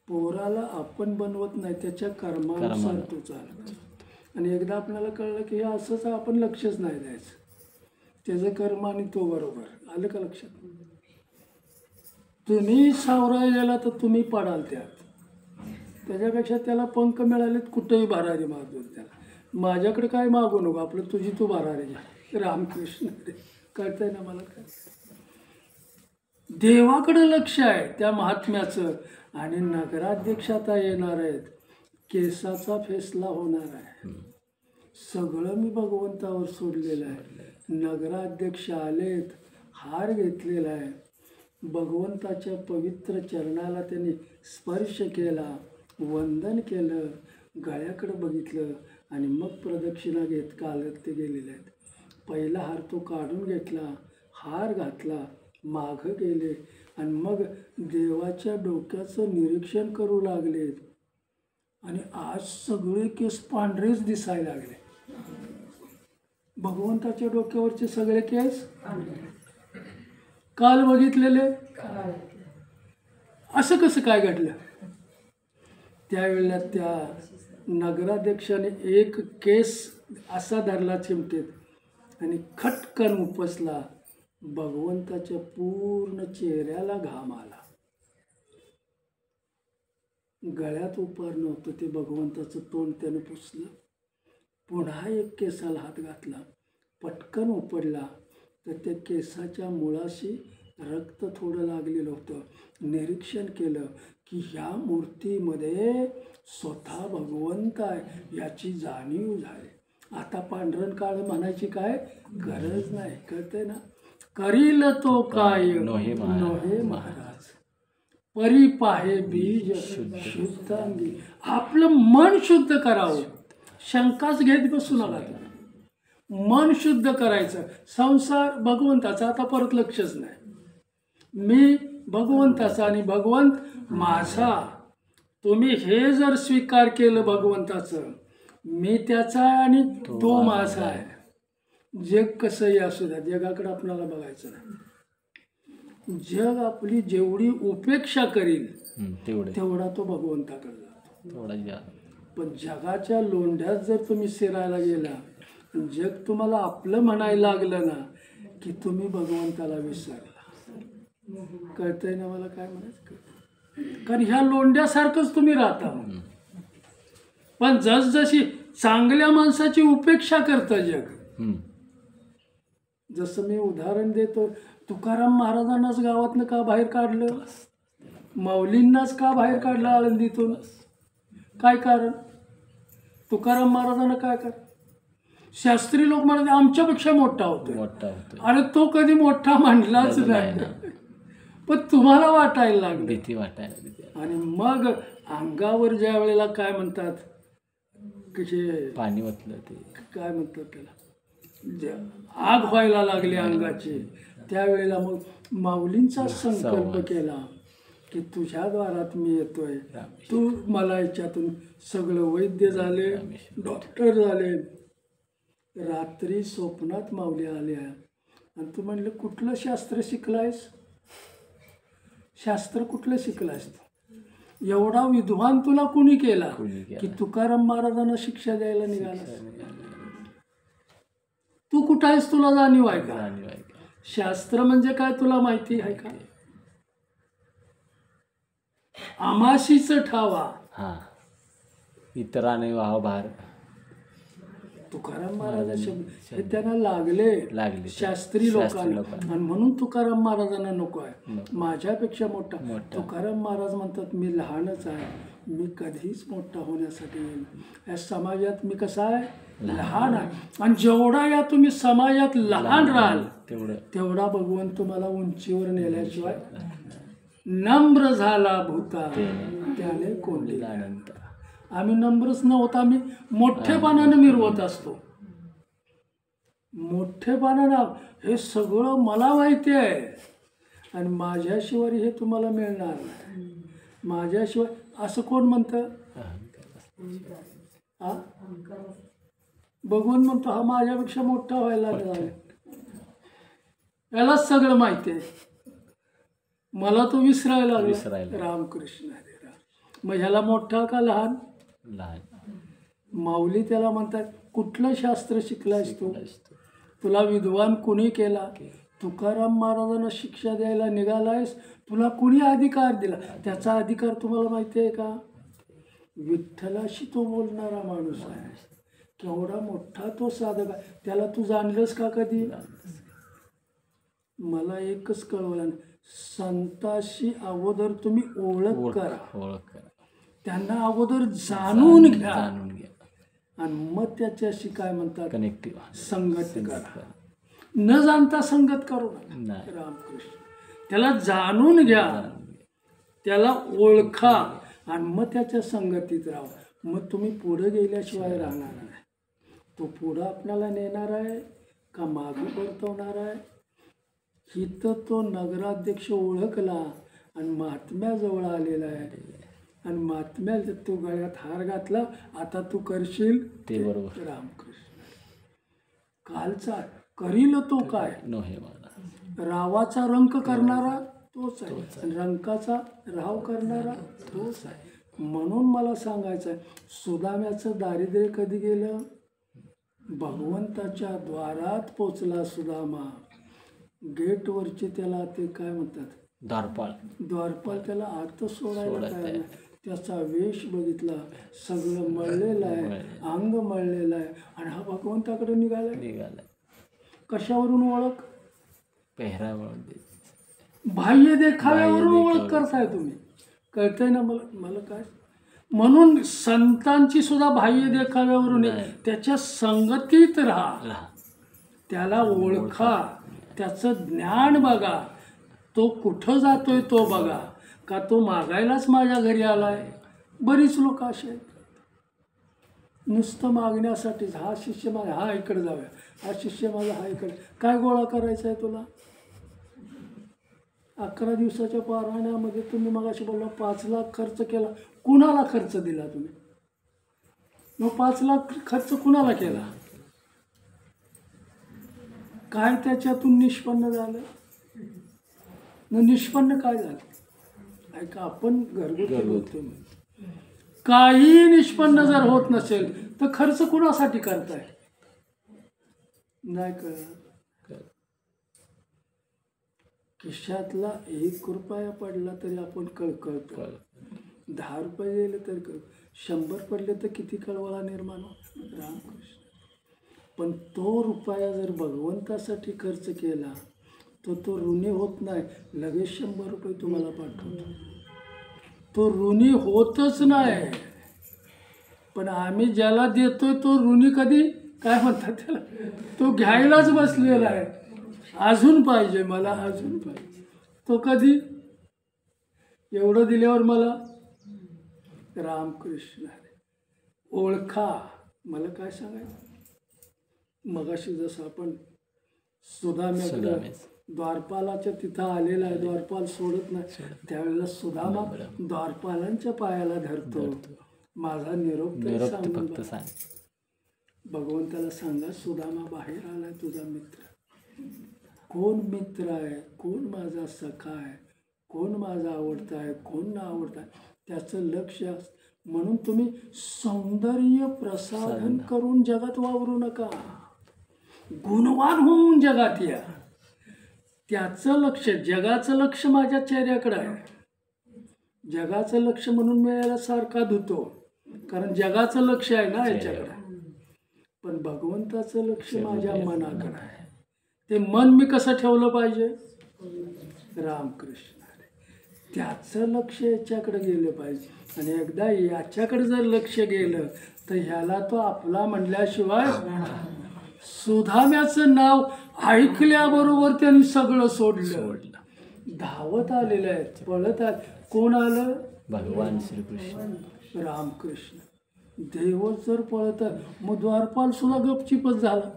[SPEAKER 2] पोराला आपण बनवत नाही, त्याच्या कर्मानुसार तो चालतो. आणि एकदा आपल्याला कळलं की हे असंच, आपण लक्षच नाही द्यायचं. त्याचं कर्म आणि तो बरोबर. आलं का लक्षात? तुम्ही सावराय गेला तर तुम्ही पडाल त्यात. त्याच्यापेक्षा त्याला पंख मिळालेत कुठेही भरारी मागतो. त्याला माझ्याकडे काय मागू नको, आपलं तुझी तू भरारी घ्या. रामकृष्ण. कळतंय ना मला काय? देवाकडे लक्ष आहे त्या महात्म्याचं. आणि नगराध्यक्ष आता येणार आहेत, केसाचा फैसला होणार आहे. सगळं मी भगवंतावर सोडलेलं आहे. नगराध्यक्ष आलेत, हार घेतलेला आहे, भगवंताच्या पवित्र चरणाला त्यांनी स्पर्श केला, वंदन केलं, गळ्याकडे बघितलं आणि मग प्रदक्षिणा घेत कालत ते गेलेले आहेत. पहिला हार तो काढून घेतला, हार घातला, मागं गेले आणि मग देवाच्या डोक्याचं निरीक्षण करू लागलेत. आणि आज सगळे केस पांढरेच दिसायला लागले. भगवंताच्या डोक्यावरचे सगळे केस काल बघितलेले. असं कसं काय घडलं? त्यावेळेला त्या नगराध्यक्षाने एक केस असा धरला चिमटेत आणि खटकन उपसला. भगवंताच्या पूर्ण चेहऱ्याला घाम आला. गळ्यात उपार नव्हतं ते भगवंताचं तोंड त्याने पुसलं. पुन्हा एक केसाला हात घातला, पटकन उपडला तर त्या केसाच्या मुळाशी रक्त थोडं लागलेलं होतं. निरीक्षण केलं की ह्या मूर्तीमध्ये स्वतः भगवंत आहे याची जाणीव झाली. आता पांढरण काळ म्हणायची काय गरज नाही. कळतंय ना. करील तो काय
[SPEAKER 1] नोहे
[SPEAKER 2] महाराज, परी पाहे बीज शुद्ध अंगी. आपलं मन शुद्ध करावं. शंकाच घेत बसू नका तुम्ही. मन शुद्ध करायचं. संसार भगवंताचा आता परत लक्षच नाही. मी भगवंताचा आणि भगवंत माझा. तुम्ही हे जर स्वीकार केलं भगवंताचं, मी त्याचा आहे आणि तो माझा आहे. जग कसंही असू द्या, जगाकडे आपल्याला बघायचं नाही. जग आपली जेवढी उपेक्षा करील तेवढा तो भगवंताकडे जातो. पण जगाच्या लोंढ्यात जर तुम्ही शिरायला गेला, जग तुम्हाला आपलं म्हणायला लागलं ना की तुम्ही भगवंताला विसरला. कळतंय ना मला काय म्हणायचं. कारण ह्या लोंढ्यासारखंच तुम्ही राहता. पण जसजशी चांगल्या माणसाची उपेक्षा करतं जग. जसं मी उदाहरण देतो, तुकाराम महाराजांनाच गावातनं का बाहेर काढलं, माऊलींनाच का बाहेर काढलं आळंदीतून. काय कारण. तुकाराम महाराजांना काय कारण. शास्त्री लोक म्हणतात आमच्यापेक्षा मोठा होतो. अरे तो कधी मोठा मांडलाच नाही. पण तुम्हाला वाटायला लागली,
[SPEAKER 1] भीती वाटायला.
[SPEAKER 2] आणि मग अंगावर ज्या वेळेला काय म्हणतात, कसे
[SPEAKER 1] पाणी ओतलं ते
[SPEAKER 2] काय म्हणतात त्याला, आग व्हायला लागली अंगाची, त्यावेळेला मग माऊलींचा संकल्प केला की तुझ्या द्वारात मी येतोय. तू मला याच्यातून सगळं वैद्य झाले, डॉक्टर झाले. रात्री स्वप्नात माऊली आल्या आणि तू म्हणलं कुठलं शास्त्र शिकलायस. शास्त्र कुठलं शिकलायस तू. एवढा विद्वान तुला कुणी केला की तुकाराम महाराजांना शिक्षा द्यायला निघाला. तू कुठं आहेस तुला जाणीव आहे का. शास्त्र म्हणजे काय तुला माहिती आहे का. आमाशीच ठावा
[SPEAKER 1] इतराने वाह भार.
[SPEAKER 2] तुकाराम महाराज शब्द हे त्यांना लागले शास्त्री लोकांना. आणि म्हणून तुकाराम महाराजांना नको आहे माझ्यापेक्षा मोठा. तुकाराम महाराज म्हणतात मी लहानच आहे, मी कधीच मोठा होण्यासाठी येईल. या समाजात मी कसा आहे लहान आहे. आणि जेवढा या तुम्ही समाजात लहान राहाल तेवढा भगवंत तुम्हाला उंचीवर नेल्याशिवाय. नम्र झाला भूता त्याने कोंडीला. आम्ही नम्रच नव्हता, आम्ही मोठेपणानं मिरवत असतो. मोठेपणानं हे सगळं मला माहिती आहे आणि माझ्याशिवाय हे तुम्हाला मिळणार नाही. माझ्याशिवाय असं कोण म्हणतं. भगवान म्हणतो हा माझ्यापेक्षा मोठा व्हायला लागला. यालाच सगळं माहिती आहे, मला तो विसरायला लागला. रामकृष्ण हरे राम. मग ह्याला मोठा का लहान. माऊली त्याला म्हणतात कुठलं शास्त्र शिकलायस तू. तुला विद्वान कुणी केला. तुकाराम महाराजांना शिक्षा द्यायला निघालायस, तुला कुणी अधिकार दिला. त्याचा अधिकार तुम्हाला माहिती आहे का. विठ्ठलाशी तो बोलणारा माणूस आहे. केवढा मोठा तो साधक आहे. त्याला तू जाणलंस का कधी. मला एकच कळवलं, संताशी अगोदर तुम्ही ओळख करा. त्यांना अगोदर जाणून घ्या आणि मग त्याच्याशी काय म्हणतात
[SPEAKER 1] कनेक्टिव्ह
[SPEAKER 2] संगत करा. न जाणता संगत करू नका. रामकृष्ण. त्याला जाणून घ्या, त्याला ओळखा आणि मग त्याच्या संगतीत राहा. मग तुम्ही पुढे गेल्याशिवाय राहणार नाही. तो पुढं आपल्याला नेणार आहे का मागं परतवणार आहे. इथं तो नगराध्यक्ष ओळखला आणि महात्म्याजवळ आलेला आहे आणि महात्म्या तो गळ्यात हार घातला. आता तू करशील
[SPEAKER 1] ते बरोबर.
[SPEAKER 2] रामकृष्ण. कालचा करील तो काय. रावाचा रंक करणारा तोच आहे, रंकाचा राव करणारा तोच आहे. म्हणून मला सांगायचं आहे, सुदाम्याचं दारिद्र्य कधी गेलं? भगवंताच्या द्वारात पोचला सुदामा. गेटवरचे त्याला ते काय म्हणतात, द्वारपाल त्याला आत सोडायला तयार नाही. त्याचा वेश बघितला, सगळं मळलेलं आहे, अंग मळलेलं आहे, आणि हा भगवंताकडे निघालाय. कशावरून ओळख? बाह्य देखाव्यावरून ओळख करताय तुम्ही. कळतंय ना मला काय? म्हणून संतांची सुद्धा बाह्य देखाव्यावरून त्याच्या संगतीत राहा, त्याला ओळखा, त्याचं ज्ञान बघा, तो कुठं जातोय तो बघा. का तो मागायलाच माझ्या घरी आलाय? बरीच लोक असे आहेत, नुसतं मागण्यासाठीच. हा शिष्य माझा, हा इकडे जाऊया, हा शिष्य माझा, हा इकडे. काय गोळा करायचा आहे तुला? 11 दिवसाच्या पारायणामध्ये तुम्ही मगाशी बोलला 5 लाख खर्च केला. कुणाला खर्च दिला तुम्ही? मग 5 लाख खर्च कुणाला केला? काय त्याच्यातून निष्पन्न झालं? निष्पन्न काय झालं? ऐका, आपण घरगुती बोलतो. काही निष्पन्न जर होत नसेल तर खर्च कुणासाठी करताय? नाही कळत. खिशातला 1 रुपया पडला तरी आपण कळकळतो. 10 रुपये गेले तरी 100 पडले तर किती कळवळा निर्माण होतो. रामकृष्ण. पण तो रुपया जर भगवंतासाठी खर्च केला तर तो ऋणी होत नाही. लगेच 100 रुपये तुम्हाला पाठवतो. तो ऋणी होतच नाही. पण आम्ही ज्याला देतोय तो ऋणी कधी, काय म्हणतात त्याला, तो घ्यायलाच बसलेला आहे. अजून पाहिजे मला, अजून पाहिजे. तो कधी, एवढं दिल्यावर मला. रामकृष्ण. ओळखा. मला काय सांगायचं, मगाशी जसं आपण सुदाम्याकडे द्वारपालाच्या तिथं आलेला आहे, द्वारपाल सोडत नाही, त्यावेळेला सुदामा द्वारपालांच्या पायाला धरतो. माझा निरोप फक्त सांग. भगवंताला सांगा, सुदामा बाहेर आलाय तुझा मित्र. कोण मित्र आहे, कोण माझा सखा आहे, कोण माझा आवडता आहे, कोण ना आवडता आहे, त्याचं लक्ष असतं. म्हणून तुम्ही सौंदर्य प्रसाधन करून जगात वावरू नका. गुणवान होऊन जगात या. त्याचं लक्ष, जगाचं लक्ष माझ्या चेहऱ्याकडे आहे. जगाचं लक्ष म्हणून मी याला सारखा धुतो, कारण जगाचं लक्ष आहे ना याच्याकडे. पण भगवंताचं लक्ष माझ्या मनाकडे आहे. ते मन मी कसं ठेवलं पाहिजे? रामकृष्ण. त्याचं लक्ष याच्याकडे गेलं पाहिजे. आणि एकदा याच्याकडे जर लक्ष गेलं तर ह्याला तो आपला म्हणल्याशिवाय. सुदाम्याचं नाव ऐकल्याबरोबर त्यांनी सगळं सोडलं, धावत आलेलं आहेत, पळत आले. कोण आलं?
[SPEAKER 1] भगवान श्रीकृष्ण.
[SPEAKER 2] रामकृष्ण. देवच जर पळत आहे, मग द्वारपाल सुद्धा गपचिपच झाला.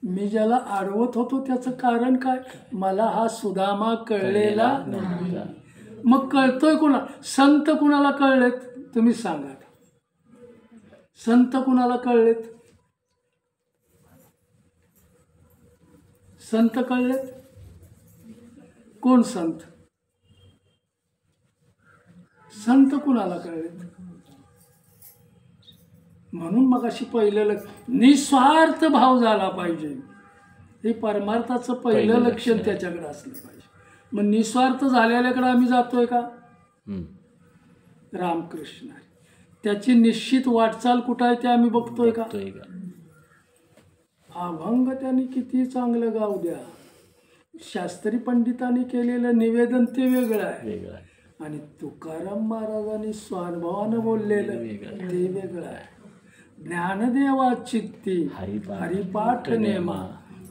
[SPEAKER 2] मी ज्याला अडवत होतो त्याचं कारण काय? मला हा सुदामा कळलेला नाही. मग कळतोय कोणा? संत कुणाला कळलेत? तुम्ही सांगा. संत कुणाला कळलेत? संत कळलेत? कोण संत? संत कुणाला कळलेत? म्हणून मग अशी पहिलं निस्वार्थ भाव झाला पाहिजे. हे परमार्थाचं पहिलं लक्षण त्याच्याकडे असलं पाहिजे. मग निस्वार्थ झालेल्याकडे आम्ही जातोय का? रामकृष्ण. त्याची निश्चित वाटचाल कुठं आहे ते आम्ही बघतोय का? अभंग त्यांनी किती चांगलं गाव द्या, शास्त्री पंडितांनी केलेलं निवेदन ते वेगळं आहे, आणि तुकाराम महाराजांनी स्वानुभवानं बोललेलं ते वेगळं आहे. ज्ञानदेवा चित्ती हरिपाठ नेमा,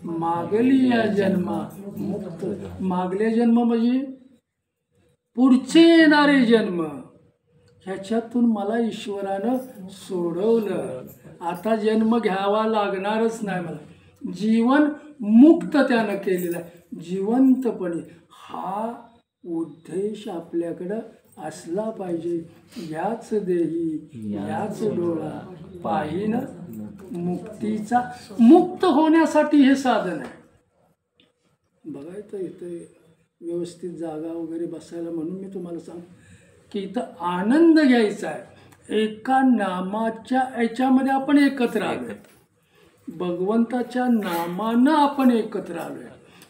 [SPEAKER 2] मागली या जन्मा मुक्त. मागले जन्म म्हणजे पुढचे येणारे जन्म. ह्याच्यातून मला ईश्वरानं सोडवलं. आता जन्म घ्यावा लागणारच नाही मला. जीवन मुक्त त्यानं केलेलं आहे. जिवंतपणे हा उद्देश आपल्याकडं असला पाहिजे. याच देही याच डोळा पाहिन मुक्तीचा. मुक्त होण्यासाठी हे साधन आहे. बघायचं इथं व्यवस्थित जागा वगैरे बसायला. म्हणून मी तुम्हाला सांग, की इथं आनंद घ्यायचा आहे. एका नामाच्या याच्यामध्ये आपण एकत्र आलोय, भगवंताच्या नामानं आपण एकत्र आलोय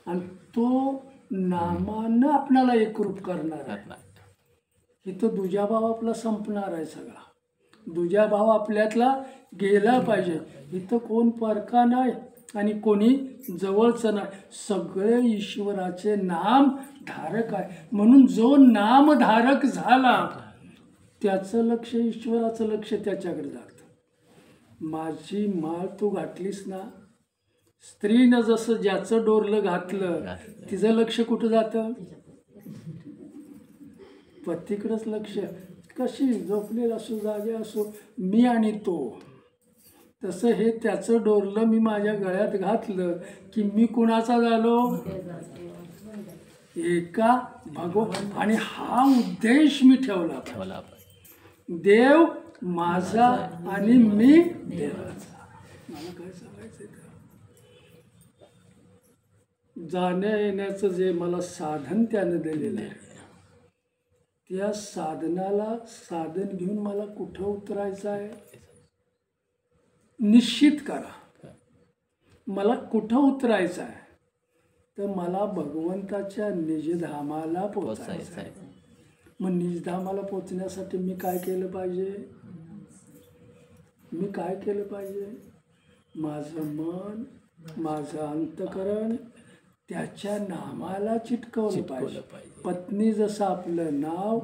[SPEAKER 2] आणि तो नामानं आपल्याला एकरूप करणार आहे. इथं दुजाभाव आपला संपणार आहे सगळा. दुजाभाव आपल्यातला गेला पाहिजे. इथं कोण परका नाही आणि कोणी जवळचं नाही, सगळे ईश्वराचे नाम धारक आहे. म्हणून जो नामधारक झाला त्याचं लक्ष, ईश्वराचं लक्ष त्याच्याकडे जातं. माझी माळ तू घातलीस ना, स्त्रीनं जसं ज्याचं डोरलं घातलं तिचं लक्ष कुठं जातं? पतीकडेच लक्ष. कशी झोपलेला असो जागे असो, मी आणि तो, तसं हे त्याचं डोरलं मी माझ्या गळ्यात घातलं की मी कुणाचा झालो? एका भगवान. आणि हा उद्देश मी ठेवला पाहिजे. देव माझा आणि मी देवाचा. मला काय सांगायचं आहे? जाण्या येण्याचं जे मला साधन त्यानं दिलेलं आहे, त्या साधनाला साधन घेऊन मला कुठं उतरायचं आहे निश्चित करा. मला कुठं उतरायचं आहे तर मला भगवंताच्या निजधामाला पोचायचं आहे. मग निजधामाला पोचण्यासाठी मी काय केलं पाहिजे? मी काय केलं पाहिजे? माझं मन, माझं अंतकरण त्याच्या नामाला चिटकवलं पाहिजे. पत्नी जसं आपलं नाव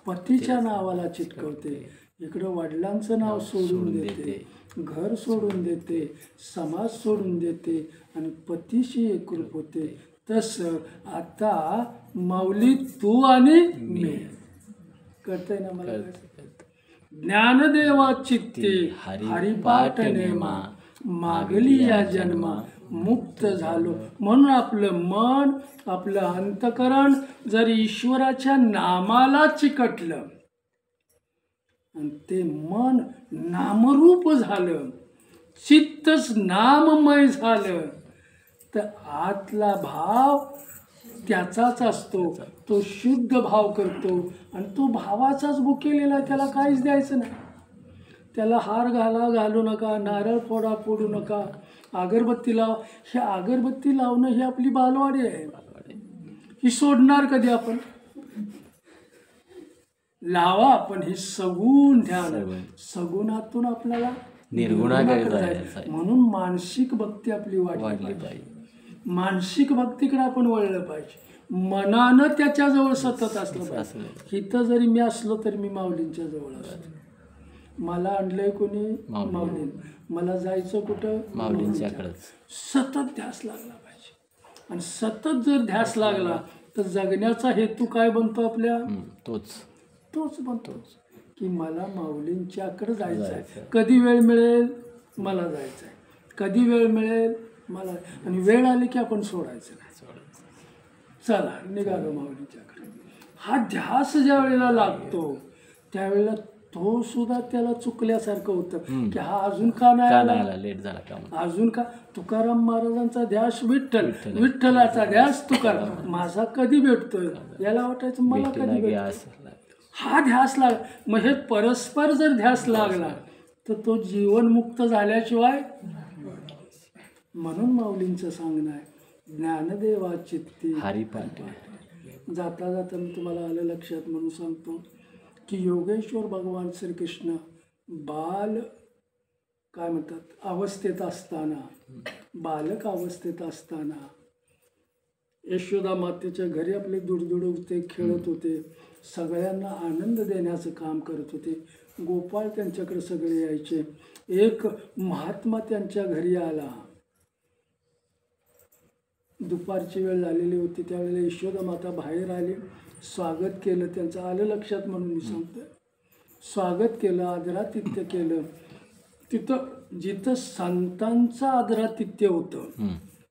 [SPEAKER 2] पतीच्या नावाला चिटकवते, इकडं वडिलांचं नाव सोडून देते, घर सोडून देते, समाज सोडून देते आणि पतीशी एकरूप होते. तसं आता माऊली तू आणि मी करतंय ना. मला ज्ञानदेवा चित्ते हरिपाठ नेमा, मागली या जन्मा मुक्त झालो. म्हणून आपलं मन, आपलं अंतकरण जर ईश्वराच्या नामाला चिकटलं आणि ते मन नामरूप झालं, चित्तच नाममय झालं, तर आतला भाव त्याचाच असतो. तो शुद्ध भाव करतो आणि तो भावाचाच भुकेलेला, त्याला काहीच द्यायचं नाही. त्याला हार घालू नका, नारळ फोडू नका, अगरबत्ती लाव. हे अगरबत्ती लावणं ही आपली बालवाडी आहे. ही सोडणार कधी आपण? लावा आपण. हे सगुण ध्यान, सगुणातून आपल्याला निर्गुणाकडे जायचं. म्हणून मानसिक भक्ती आपली वाढली पाहिजे. मानसिक भक्तीकडे आपण वळलं पाहिजे. मनानं त्याच्याजवळ सतत असलं पाहिजे. इथं जरी मी असलो तरी मी माऊलींच्या जवळ असतो. मला आणलंय कोणी? माऊलीन. मला जायचं कुठं? माऊलींच्याकडे. सतत ध्यास लागला पाहिजे. आणि सतत जर ध्यास लागला तर जगण्याचा हेतू काय बनतो आपल्या? तोच बनतो की मला माऊलींच्याकडे जायचं आहे. कधी वेळ मिळेल मला जायचं आहे, कधी वेळ मिळेल मला. आणि वेळ आली की आपण सोडायचं नाही. चला निघालो माऊलींच्याकडे. हा ध्यास ज्या वेळेला लागतो त्यावेळेला तो सुद्धा त्याला चुकल्यासारखं होतं की हा अजून का नाही आला, लेट झाला, अजून का. तुकाराम महाराजांचा ध्यास विठ्ठल, विठ्ठलाचा ध्यास तुकाराम. माझा कधी भेटतोय याला वाटायचं मला कधी भेटतोय. हा ध्यास लागला. मग हे परस्पर जर ध्यास लागला तर तो जीवनमुक्त झाल्याशिवाय. म्हणून माऊलींचं सांगणं आहे ज्ञानदेवा चित्ती हरिपाठ. जाता जाता मी तुम्हाला आलं लक्षात म्हणून सांगतो की योगेश्वर भगवान श्रीकृष्ण काय म्हणतात अवस्थेत असताना, बालक अवस्थेत असताना यशोदा मातेच्या घरी आपले दुडदुड होते, खेळत होते, सगळ्यांना आनंद देण्याचं काम करत होते. गोपाळ त्यांच्याकडे सगळे यायचे. एक महात्मा त्यांच्या घरी आला. दुपारची वेळ झालेली होती. त्यावेळेला यशोदा माता बाहेर आली, स्वागत केलं त्यांचं. आलं लक्षात म्हणून मी सांगतोय. स्वागत केलं, आदरातिथ्य केलं. तिथं जिथं संतांचं आदरातिथ्य होतं,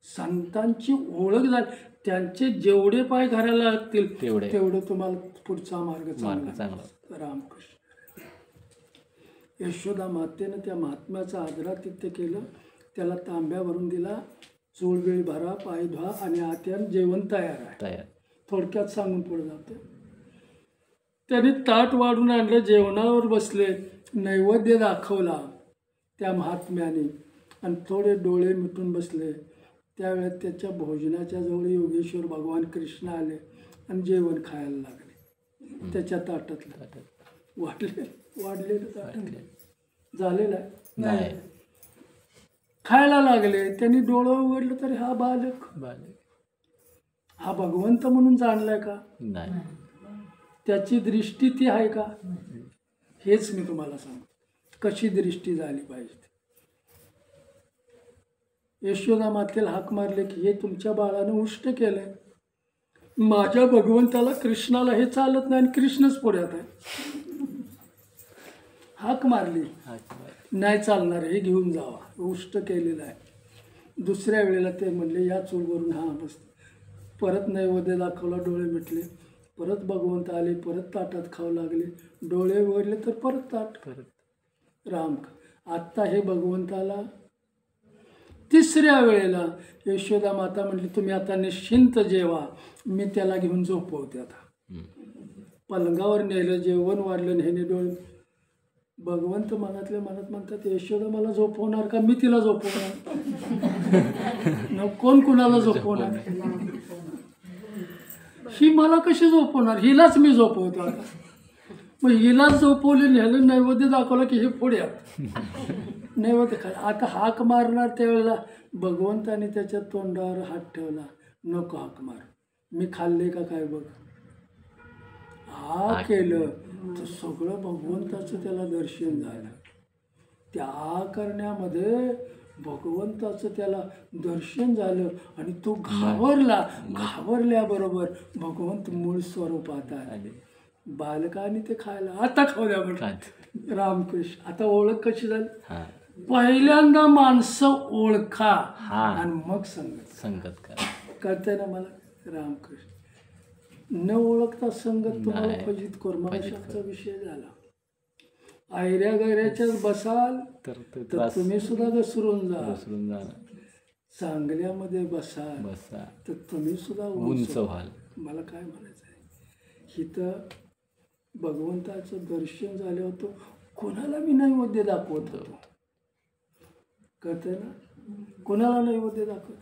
[SPEAKER 2] संतांची ओळख झाली, त्यांचे जेवढे पाय घराला लागतील तेवढं तुम्हाला पुढचा मार्ग चांगला. रामकृष्ण. यशोदा मातेनं त्या महात्म्याचं आदरातिथ्य केलं. त्याला तांब्या भरून दिला. चूळबिळ भरा, पाय धुवा आणि आत्यान जेवण तयार आहे. थोडक्यात सांगून पुढे जातो. त्यांनी ताट वाढून आणलं, जेवणावर बसले, नैवेद्य दाखवला त्या महात्म्याने आणि थोडे डोळे मिटून बसले. त्यावेळेत त्याच्या भोजनाच्या जवळ योगेश्वर भगवान कृष्ण आले आणि जेवण खायला लागले. त्याच्या ताटातलं वाढलेलं ताटातलं झालेलं आहे
[SPEAKER 1] नाही.
[SPEAKER 2] खायला लागले. त्यांनी डोळं उघडलं तरी हा बालक हा भगवंत म्हणून जाणलाय का?
[SPEAKER 1] नाही.
[SPEAKER 2] त्याची दृष्टी ती आहे का? हेच मी तुम्हाला सांगतो कशी दृष्टी झाली पाहिजे. यशोदा मातेला हाक मारले की हे तुमच्या बाळानं उष्ट केलंय. माझ्या भगवंताला कृष्णाला हे चालत नाही आणि कृष्णच पुढ्यात आहे. हाक मारली, नाही चालणार, हे घेऊन जावा, उष्ट केलेलं आहे. दुसऱ्या वेळेला ते म्हणले या चूलवरून हा बस. परत नैवेद्य दाखवला, डोळे मिटले, परत भगवंत आले, परत ताटात खाऊ लागले, डोळे उघडले तर परत ताट. राम आत्ता हे भगवंताला तिसऱ्या वेळेला यशोदा माता म्हणली तुम्ही आता निश्चिंत जेवा, मी त्याला घेऊन झोपवते. आता पलंगावर नेलं, जेवण वाढलं, ह्याने डोळे. भगवंत मनातल्या मनात म्हणतात यशोदा मला झोपवणार का? मी तिला झोपवणार न, कोण कुणाला झोपवणार? ही मला कशी झोपवणार? हिलाच मी झोपवतो आता. मग हिलाच झोपवले, न्यायला नैवेद्य दाखवलं की हे पुढ्यात नैवेद्य खा. आता हाक मारणार त्यावेळेला भगवंताने त्याच्या तोंडावर हात ठेवला, नको हाक मार, मी खाल्ले का काय बघ. हा केलं तर सगळं भगवंताचं त्याला दर्शन झालं. त्या करण्यामध्ये भगवंताचं त्याला दर्शन झालं आणि तो घाबरला. घाबरल्याबरोबर भगवंत मूळ स्वरूपात आले. बालकाने ते खायला, आता खाऊ द्या म्हटलं. रामकृष्ण. आता ओळख कशी झाली? पहिल्यांदा माणसं ओळखा आणि मग संगत करा. कळतंय ना मला? रामकृष्ण. न ओळखता संगत तुम्हाला फजित करू. मनुष्याचा विषय झाला. आयऱ्या गैऱ्याच्याच बसाल तर तुम्ही सुद्धा घसरून जा. चांगल्यामध्ये बसाल तर तुम्ही सुद्धा उंच व्हाल. मला काय म्हणायचं आहे, इथं भगवंताचं दर्शन झालं होतं. कोणाला मी नैवेद्य दाखवत होतो? कळतंय ना? कोणाला नैवेद्य दाखवत?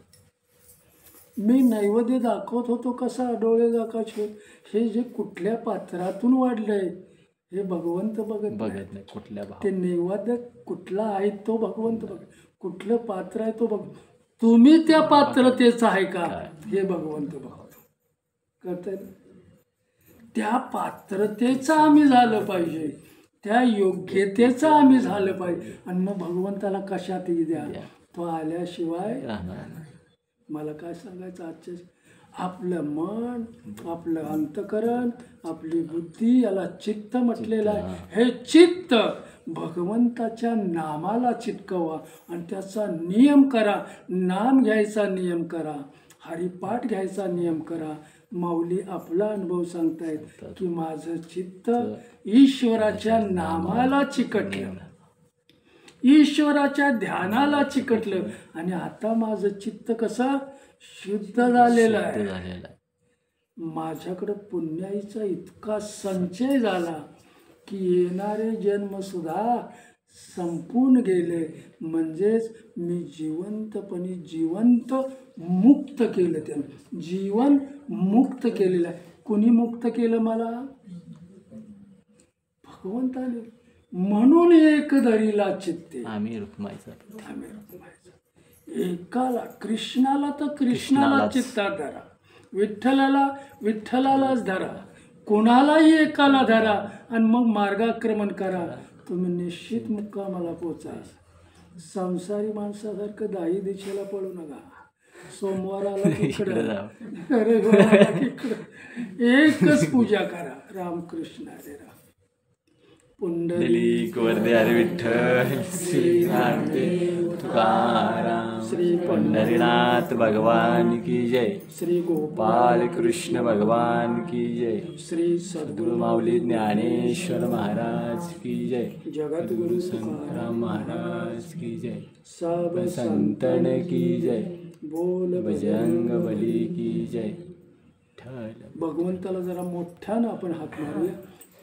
[SPEAKER 2] मी नैवेद्य दाखवत होतो कसा? डोळे दाखवायचे. हे जे कुठल्या पात्रातून वाढलंय हे भगवंत बघत नाही. कुठल्या ते नैवेद्य कुठला आहे तो भगवंत बघ. कुठलं पात्र आहे तो बघ. तुम्ही त्या पात्रतेचं आहे का हे भगवंत बघतो. कळतंय ना? त्या पात्रतेचं आम्ही झालं पाहिजे, त्या योग्यतेचं आम्ही झालं पाहिजे. आणि मग भगवंताला कशातही द्या, तो आल्याशिवाय. मला काय सांगायचं आजच्या, आपलं मन, आपलं अंतकरण, आपली बुद्धी, याला चित्त म्हटलेलं आहे. हे चित्त भगवंताच्या नामाला चिटकवा आणि त्याचा नियम करा. नाम घ्यायचा नियम करा, हरिपाठ घ्यायचा नियम करा. माऊली आपला अनुभव सांगतायत की माझं चित्त ईश्वराच्या नामाला चिकटलं, ईश्वराच्या ध्यानाला चिकटलं आणि आता माझं चित्त कसं शुद्ध झालेलं आहे. माझ्याकडं पुण्याईचा इतका संचय झाला की येणारे जन्म सुद्धा संपून गेले. म्हणजेच मी जिवंतपणे जिवंत मुक्त केलं. त्यानं जीवन मुक्त केलेलं आहे. कुणी मुक्त केलं मला? भगवंताने. म्हणून एक धरीला चित्ते आम्ही रुक्मायचं. एकाला कृष्णाला तर कृष्णाला चित्तात धरा, विठ्ठलाला विठ्ठलालाच धरा, कोणालाही एकाला धरा आणि मग मार्गाक्रमण करा. तुम्ही निश्चित मुक्कामाला पोचा. संसारी माणसासारखं दाही दिशेला पळू नका. सोमवाराला तिकडं, रविवाराला तिकडं. एकच पूजा करा. रामकृष्ण हरे राम.
[SPEAKER 1] पुंडलिक वरदे हरी विठ्ठल श्री नामदेव तुकाराम श्री पंढरीनाथ भगवान की जय.
[SPEAKER 2] श्री
[SPEAKER 1] गोपाल कृष्ण भगवान की जय.
[SPEAKER 2] श्री
[SPEAKER 1] सद्गुरु माऊली ज्ञानेश्वर महाराज की जय.
[SPEAKER 2] जगद्गुरु
[SPEAKER 1] संतराम महाराज की जय.
[SPEAKER 2] सब
[SPEAKER 1] संतन की जय.
[SPEAKER 2] बोल
[SPEAKER 1] बजरंग बली की जय.
[SPEAKER 2] भगवंताला जरा मोठ्यानं आपण हात मारूया.